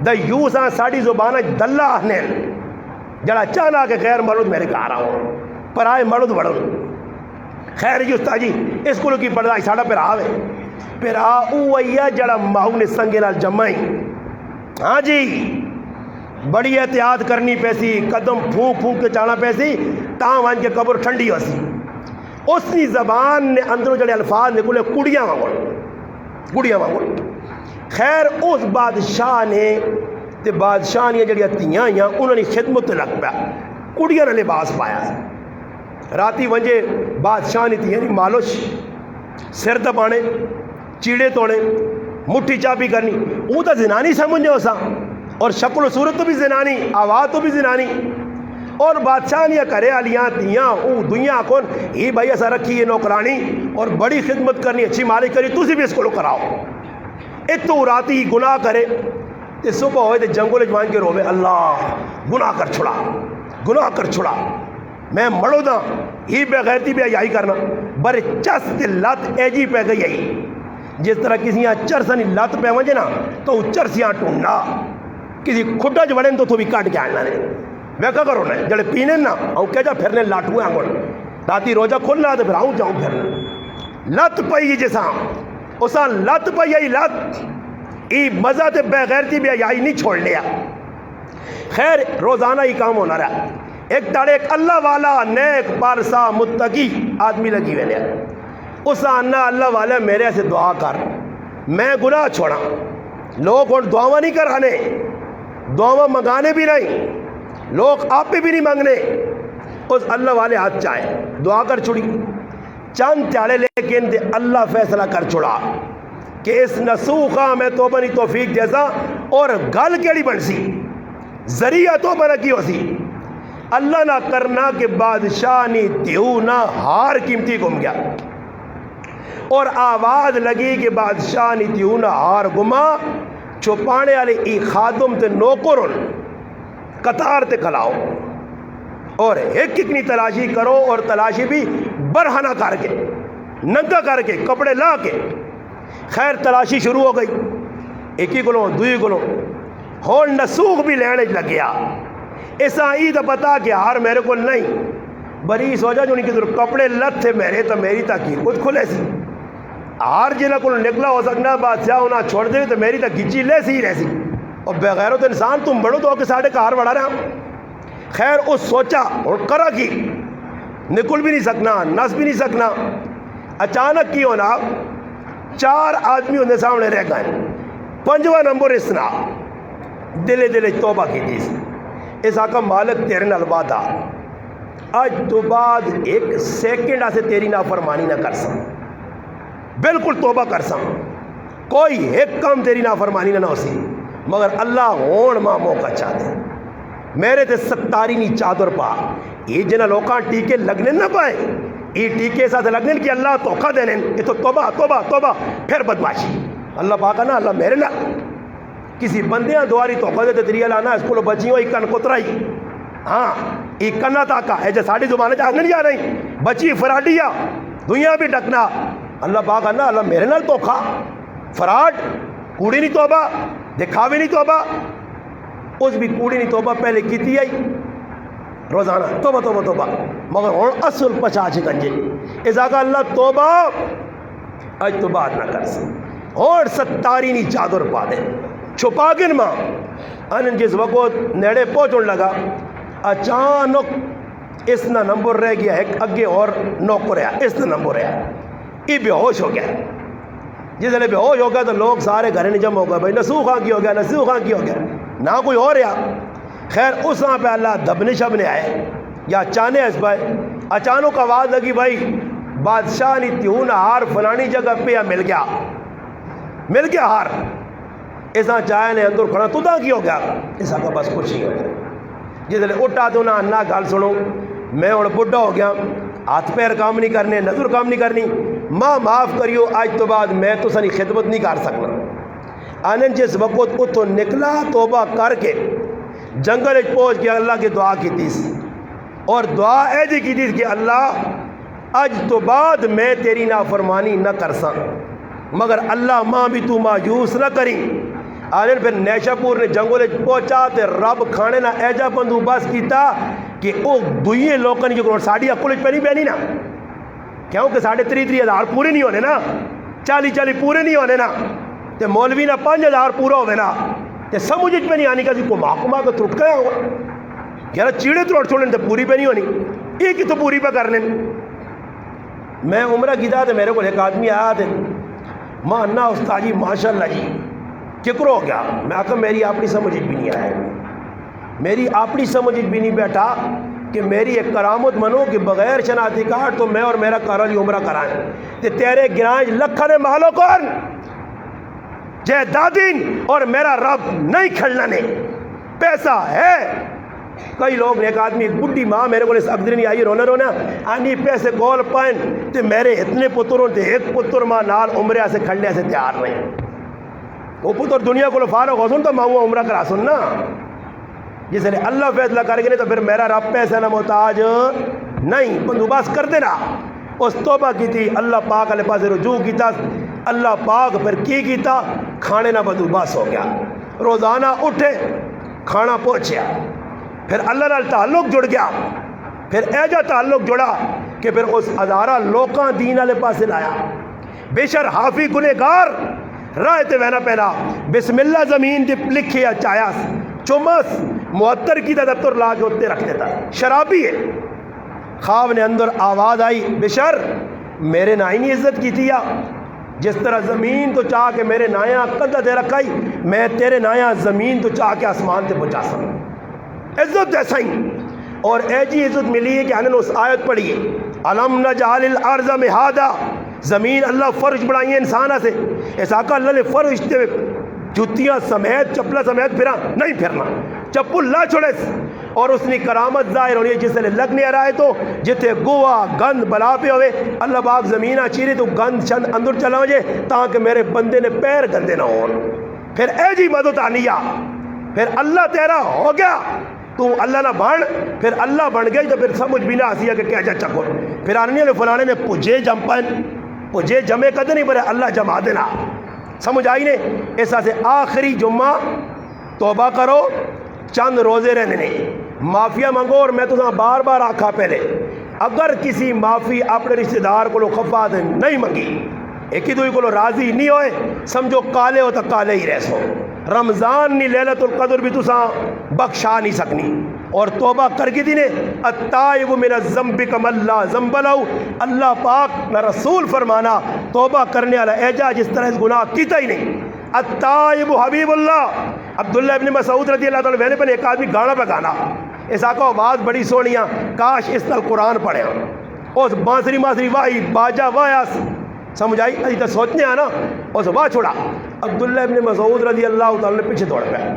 دیوس ہاں ساڑی زبانہ دلہ آنے, جڑا چاہنا کہ غیر مڑود میرے کار آؤں پر آئے مڑود بڑھوں. خیر جی استاد جی اس کو کی پڑھائی ساڑا پھر آوے پھر او ایا جڑا ماؤ نے سنگے نال جمائی. ہاں جی, بڑی احتیاط کرنی پیسی, قدم پھونک پھونک کے چانا پیسی تاں وان کے قبر ٹھنڈی ہو سی. اس کی زبان نے اندروں جڑے الفاظ نکلے کڑیاں وانگوں, کڑیاں وانگوں. خیر اس بادشاہ نے تے بادشاہ نے جڑی تیاں ہیں انہوں نے خدمت لگ پیا, کڑیاں نے لباس پایا. راتی ونجے بادشاہ نے تیاں مالش سر دبانے, چیڑے توڑے, مٹھی چاپی کرنی. وہ تو زنانی سمجھے اسا, اور شکل و صورت تو بھی زنانی, آواز تو بھی زنانی. اور بادشاہ نے کرے آلیاں تیاں او دنیا کون ہی بھائی ایسا رکھی یہ نوکرانی اور بڑی خدمت کرنی, اچھی مالک کری, تسی بھی اس کو کراؤ. اتو راتی گناہ کرے تے صبح ہوئے تے جنگل جوان کے روے, اللہ گناہ کر چھڑا, گناہ کر چھڑا, میں مڑو دا ہی بے غیرتی بے حیائی کرنا. بر چست لت ایجی پہ گئی ہے, جس طرح کسی یہاں چرسنی لت پہ ونجے نا تو چرسیاں ٹونڈا, کسی کھڈا جو وڑیں تو بھی کٹ کے آنا نے. ویکا کرو نا جڑے پینے نا آؤں کہہ جا پھرنے لاٹوے آنگوڑ, راتی روجہ کھلنا تو پھر آؤں جاؤں پھرنا. لت پئی جساں اساں لت پئی آئی لت, ای مزہ تے بے غیرتی بے حیائی نہیں چھوڑ لیا. خیر روزانہ ہی کام ہونا رہا. ایک تاڑے ایک اللہ والا نیک پارسا متقی آدمی لگی ہوئے لیا, اس آنا اللہ والا میرے سے دعا کر, میں گناہ چھوڑا. لوگ اور دعاواں نہیں کرانے, دعاواں منگانے بھی نہیں, لوگ آپ بھی نہیں مانگنے. اس اللہ والے ہاتھ چاہے دعا کر چھوڑی چند تیارے, لیکن دے اللہ فیصلہ کر چھوڑا کہ اس نسوخہ میں توبہ نہیں توفیق جیسا. اور گل کیڑی بن سی, ذریعہ توبہ نہ کی ہو سی. اللہ نہ کرنا کہ بادشاہ نی دیو نہ ہار قیمتی گم گیا, اور آواز لگی کہ بادشاہ نی دیو نہ ہار گما, چھپانے والے ای خادم تے نوکرن قطار تے کلاؤ, اور ایک ایک نی تلاشی کرو, اور تلاشی بھی برہنہ کر کے, ننگا کر کے, کپڑے لا کے. خیر تلاشی شروع ہو گئی, ایک ہی گلوں دوئی گلوں, ہون نسوخ بھی لینے لگ گیا. ایسا ہی تو پتا کہ ہار میرے کو نہیں, بری سوچا جو نہیں کہ کپڑے لت تھے میرے تو میری تاکی خود کھلے سی. ہار جنہ کو نکلا ہو سکنا بادشاہ ہونا چھوڑ دے تو میری تک گچی لے سی رہی سی. اور بغیرت انسان تم بڑھو تو کہ ساڑھے کار بڑھا رہا. خیر اس سوچا اور کرا کی, نکل بھی نہیں سکنا, نس بھی نہیں سکنا. اچانک کی ہونا چار آدمی انہیں سامنے رہ گئے. پنجواں نمبر اسنا دلے دلے توبہ کی جیس, اس آقا مالک تیرے نال وعدہ, آج تو بعد ایک سیکنڈ سے تیری نافرمانی نہ کر سا, بالکل توبہ کر سا, کوئی ایک کام تیری نافرمانی نہ ہو سی. مگر اللہ ہون ماں موقع چاہ دے, میرے تے ستاری نی چادر پا. یہ جنہ لوکاں ٹیکے لگنے نہ پائے, یہ ٹیکے ساتھ لگنے کہ اللہ توقع دینے, یہ تو توبہ توبہ توبہ پھر بدماشی. اللہ پاکا نا اللہ میرے نہ کسی بندیاں دواری توقع دے تیری لانا اس کو بچیوں ایک کن کترائی, ہاں ایک کنہ تاکا ہے جو ساڑھی زبانیں چاہنے نہیں جا رہی, بچی فراڈیا دنیا بھی ڈکنا. اللہ پاکا نا اللہ میرے نال توقع, فراڈ کوڑی نہیں توبہ, دکھاوی نہیں توبہ. اس بھی کوڑی نہیں توبہ پہلے کیتی آئی روزانہ توبہ توبہ توبہ, مگر ہوں اصل پچا چکنجے. اس آقا اللہ توبہ اج تو بعد نہ کر سی اور ستاری نہیں چادر پا دے چھپا گن ماں ان جس وقت نیڑے پہنچن لگا اچانک اس نہ نمبر رہ گیا ایک اگے اور نوکر رہا اس نہ نمبر رہا یہ بے ہوش ہو گیا جس ویلے بے ہوش ہو گیا تو لوگ سارے گھر نہیں جمع ہو گئے بھائی نسوخ خاں کی ہو گیا نسوخ خاں کی ہو گیا نہ کوئی اور رہا خیر اس وہاں پہ اللہ دبنے شبنے آئے یا چانے اس پہ اچانک آواز لگی بھائی بادشاہ نے تیون ہار فلانی جگہ پہ مل گیا ہار ایسا چاہے نے اندر کھڑا تو دا کی ہو گیا ایسا کا بس کچھ ہی ہو گیا جس لئے اٹھا تو نہ انہا گال سنو میں اور بڑھا ہو گیا ہاتھ پیر کام نہیں کرنے نظر کام نہیں کرنی ماں معاف کریو آج تو بعد میں تو سنی خدمت نہیں کر سکنا آنند جس وقت اتو نکلا توبہ کر کے جنگل پہنچ گیا اللہ کی دعا کی تیس اور دعا ایجی کی تیس کہ اللہ آج تو بعد میں تیری نافرمانی نہ کرساں مگر اللہ ماں بھی تو مایوس نہ کری آنند پھر نیشہ پور نے جنگل پہنچا تے رب کھانے نہ ایجا بندوبست کیتا کہ او دوئیے لوگوں نے جو ساڑھی اکولج پہ نہیں پہنی نا کیوں کہ 3,500 پورے نہیں ہونے نا 40 پورے نہیں ہونے نا تے مولوی نا 5,000 پورا ہوئے نا تے سمجھ پہ نہیں آنی کسی کو محکمہ کو ترٹ گیا ہوگا یارا چیڑے تروٹ چھوڑنے تے پوری پہ نہیں ہونی ایک ہی تو پوری پہ کرنے میں عمرہ کی تھا تے میرے کو ایک آدمی آیا تھے ماں انا استاد جی ماشاءاللہ جی ککرو ہو گیا میں آکا میری اپنی سمجھ بھی نہیں آیا میری اپنی سمجھ بھی نہیں بیٹھا کہ میری ایک کرامت منو کہ بغیر شناختی کارڈ تو میں اور میرا کارا جی عمرہ کرائیں تے تیرے گرانج لکھا نے مالو کون جے دادین اور میرا رب نہیں کھلنا نے پیسہ ہے کئی لوگ نے ایک آدمی ایک بڑھی ماں میرے کو اس اقدر نہیں آئی رونا آنی پیسے گول پائن تے میرے اتنے پتروں تے ایک پتر ماں نال عمرہ سے کھلنے سے تیار نہیں وہ پتر دنیا کو فارغ ہو سن تو ماں عمرہ کرا سن نا جس نے اللہ فیصلہ کر کے نہیں تو پھر میرا رب پیسے نہ محتاج نہیں بندوبست کر دینا اس توبہ کی تھی اللہ پاک علیہ پاس رجوع کیتا اللہ پاک پھر کی کیتا کھانے نہ بندوبست ہو گیا روزانہ اٹھے کھانا پہنچیا پھر اللہ نال تعلق جڑ گیا پھر ایجا تعلق جڑا کہ پھر اس ہزارہ لوکاں دین والے پاسے لایا بے شر حافی گنہگار راہ تے وینا پہنا بسم اللہ زمین دی لکھیا چایاس چمس معطر کی دفتر لا جو تے رکھ دیتا شرابی ہے خواب نے اندر آواز آئی بشر میرے نائی نہیں عزت کی تھی جس طرح زمین تو چاہ کے میرے نایاں قدہ دے رکھائی میں تیرے نایاں زمین تو چاہ کے آسمان تے پہنچا سکوں عزت جیسا ہی اور ایجی عزت ملی ہے کہ انہوں نے اس آیت پڑھی ہے علم نجعل الارض مہادا زمین اللہ فرش بڑھائی ہے انسانہ سے اس آقا اللہ نے فرش تے جتیاں سمیت چپلا سمیت پھرا نہیں پھرنا چپل نہ چھوڑے اور اس نے کرامت ظاہر ہونی ہے جس نے لگ نہیں رہا ہے تو جتے گوا گند بلا پہ ہوئے اللہ باپ زمینہ چیرے تو گند چند اندر چلا ہو جائے تاکہ میرے بندے نے پیر گندے نہ ہوں پھر اے جی مدد آنیا پھر اللہ تیرا ہو گیا تو اللہ نہ بڑھ پھر اللہ بڑھ گئی تو پھر سمجھ بھی نہ آسیا کہ کیا چچا کو پھر آنیا نے فلانے نے پجھے جمپن پجھے جمے کدے نہیں برے اللہ جمع دینا سمجھ آئی نے ایسا سے آخری جمعہ توبہ کرو چند روزے رہنے نہیں معافیا منگو اور میں تو بار بار آکھا پہلے اگر کسی معافی اپنے رشتہ دار کو خفا دے نہیں منگی ایک ہی دوئی کو راضی نہیں ہوئے سمجھو کالے ہو تو کالے ہی رہ سو رمضان نی لیلت القدر بھی تساں بخشا نہیں سکنی اور توبہ کر کے دینے التائب من الذنب کم اللہ ذنب لہو اللہ پاک نہ رسول فرمانا توبہ کرنے والا ایجا جس طرح اس گناہ کیتا ہی نہیں التائب حبیب اللہ عبداللہ ابن مسعود رضی اللہ تعالیٰ وینے پر ایک آدمی گانا پہ گانا اس آقا آواز بڑی سونیاں کاش اس طرح قرآن پڑھے اس بانسری ماسری وائی باجا وایاس سمجھ آئی ابھی تو سوچنے آنا اس واہ چھوڑا عبداللہ ابن مسعود رضی اللہ تعالیٰ نے پیچھے دوڑ پہ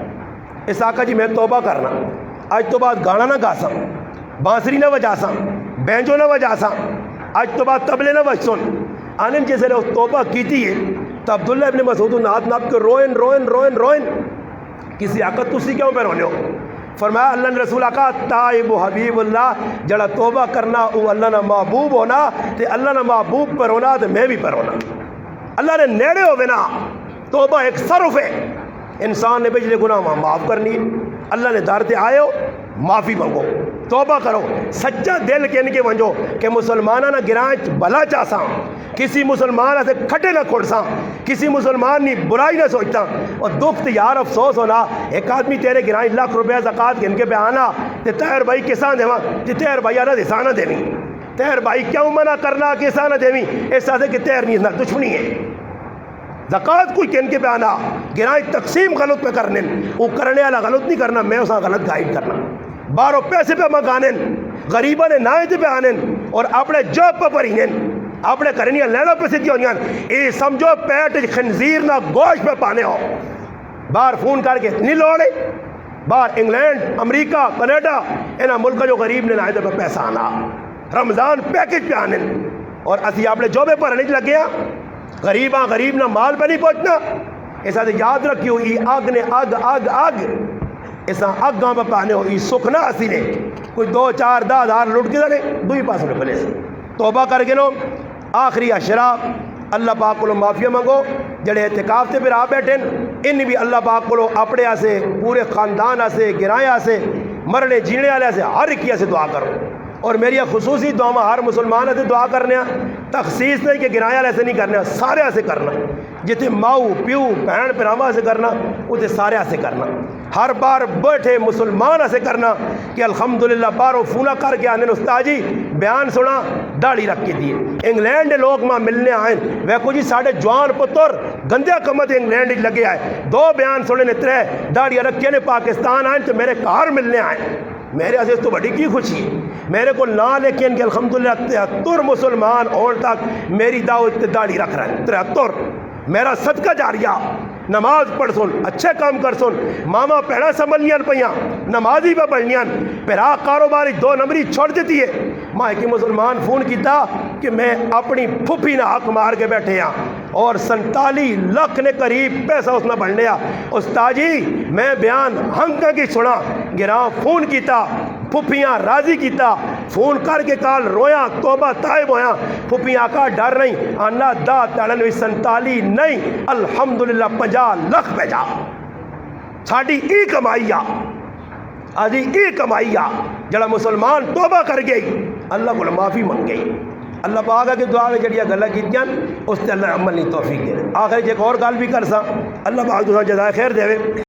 اس آقا جی میں توبہ کرنا آج تو بعد گانا نہ گا سا بانسری نہ وجا سا بینجو نہ وجا سا آج تو بعد تبلے نہ وج سن آنند جیسے نے اس توبہ کیتی ہے تو عبداللہ ابن مسعود نات ناپ کے روئن کسی آقا تسی کیوں پہ رونے ہو فرمایا اللہ نے رسول آقا تائب حبیب اللہ جڑا توبہ کرنا او اللہ نہ محبوب ہونا تے اللہ نہ محبوب پر ہونا تے میں بھی پر ہونا اللہ نے نیڑے ہوئے نا توبہ ایک صرف ہے انسان نے بجلے گناہ معاف کرنی اللہ نے دار تے آئے ہو معافی مانگو توبہ کرو سچا دل کن کے ونجو کہ مسلمانہ نہ گرائیں بھلا چاہساں کسی مسلمان سے کھٹے نہ کھڑساں کسی مسلمان نی برائی نہ سوچتا اور دکھ یار افسوس ہونا ایک آدمی تیرے گرائیں لاکھ روپیہ زکاة گن کے پہ آنا تے تیر بھائی کسان دیواں تے تیر بھائی آنا دسانہ دیویں تیر بھائی کیوں منع کرنا کسانہ دیویں ایسا دے کہ تیر نہیں نہ دشمنی ہے زکاة کوئی کن کے پہ آنا گرائیں تقسیم غلط پہ کرنے وہ کرنے والا غلط نہیں کرنا میں اسا غلط گائیڈ کرنا بارو پیسے پہ مگانے غریبہ نے نائد پہ آنے اور اپنے جاب پہ پرہینے اپنے کرنیاں لینا پہ سیدھی ہونیاں اے سمجھو پیٹ خنزیر نہ گوشت پہ پانے ہو باہر فون کر کے نہیں لوڑے باہر انگلینڈ امریکہ کینیڈا انہاں ملک جو غریب نے نائد پہ پیسہ آنا رمضان پیکج پہ آنے اور اسی اپنے جوبے پر نہیں لگے ہیں غریب نہ مال پہ نہیں پہنچنا ایسا تو یاد رکھیو ای آگ نے آگ ایسا آگاں پہ پانے ہو ای سکھنا اسی نے کوئی 2-4-10 لٹ کے دے دو ہی پاس پلے سے توبہ کر کے لو آخری اشرا اللہ پاک کو معافی منگو جڑے اعتکاف تے پھر آ بیٹھے ان بھی اللہ پاک کو اپنے سے پورے خاندان سے گرائیں سے مرنے جینے والے سے ہر ایک سے دعا کرو اور میری خصوصی دعا ہر مسلمان سے دعا کرنے تخصیص نہیں کہ گرائیں والے سے نہیں کرنا سارے سے کرنا جتنے ماؤ پیو بہن پراواں سے کرنا اسے سارے سے کرنا ہر بار بیٹھے مسلمان سے کرنا کہ الحمدللہ باروں فونا کر کے آنے استاد جی بیان سنا داڑھی رکھ کے دیے انگلینڈ لوگ ماں ملنے آئیں ویکو جی ساڑھے جوان پتر گندے کمت انگلینڈ لگے آئے 2 بیان سنے نے 3 داڑھی رکھے نے پاکستان آئیں تو میرے کار ملنے آئیں میرے عزیز تو بڑی کی خوشی ہے میرے کو نہ لیکن کہ الحمدللہ 73 مسلمان اور تک میری دعوت داڑھی رکھ رہے ہیں 73 میرا صدقہ جاریہ نماز پڑھ سن اچھے کام کر سن ماما پیڑا سنبھلیاں پیاں نمازی پہ پڑھنیاں پھر آ کاروباری 2 نمبری چھوڑ دیتی ہے ماں ایک مسلمان فون کیتا کہ میں اپنی پھپھی نہ حق مار کے بیٹھے ہاں اور 47 لاکھ نے قریب پیسہ اس نے بڑھ لیا استاد جی میں بیان ہنکا کی سنا گراں فون کیتا پھپھیاں راضی کیتا فون کر کے کال رویا توبہ تائب ہویا پھپھیاں کا ڈر نہیں آنا دا تڑنوی 47 نہیں الحمدللہ 50 لاکھ بھیجا ساڑھی ای کمائی آجی ای کمائی جڑا مسلمان توبہ کر گئی اللہ کو معافی منگ گئی اللہ پاک کے دعا میں جڑیاں گلہ کیتیاں اس سے اللہ عمل نہیں توفیق دے آخر ایک اور گل بھی کر سا اللہ پاک دوسرا جزائے خیر دے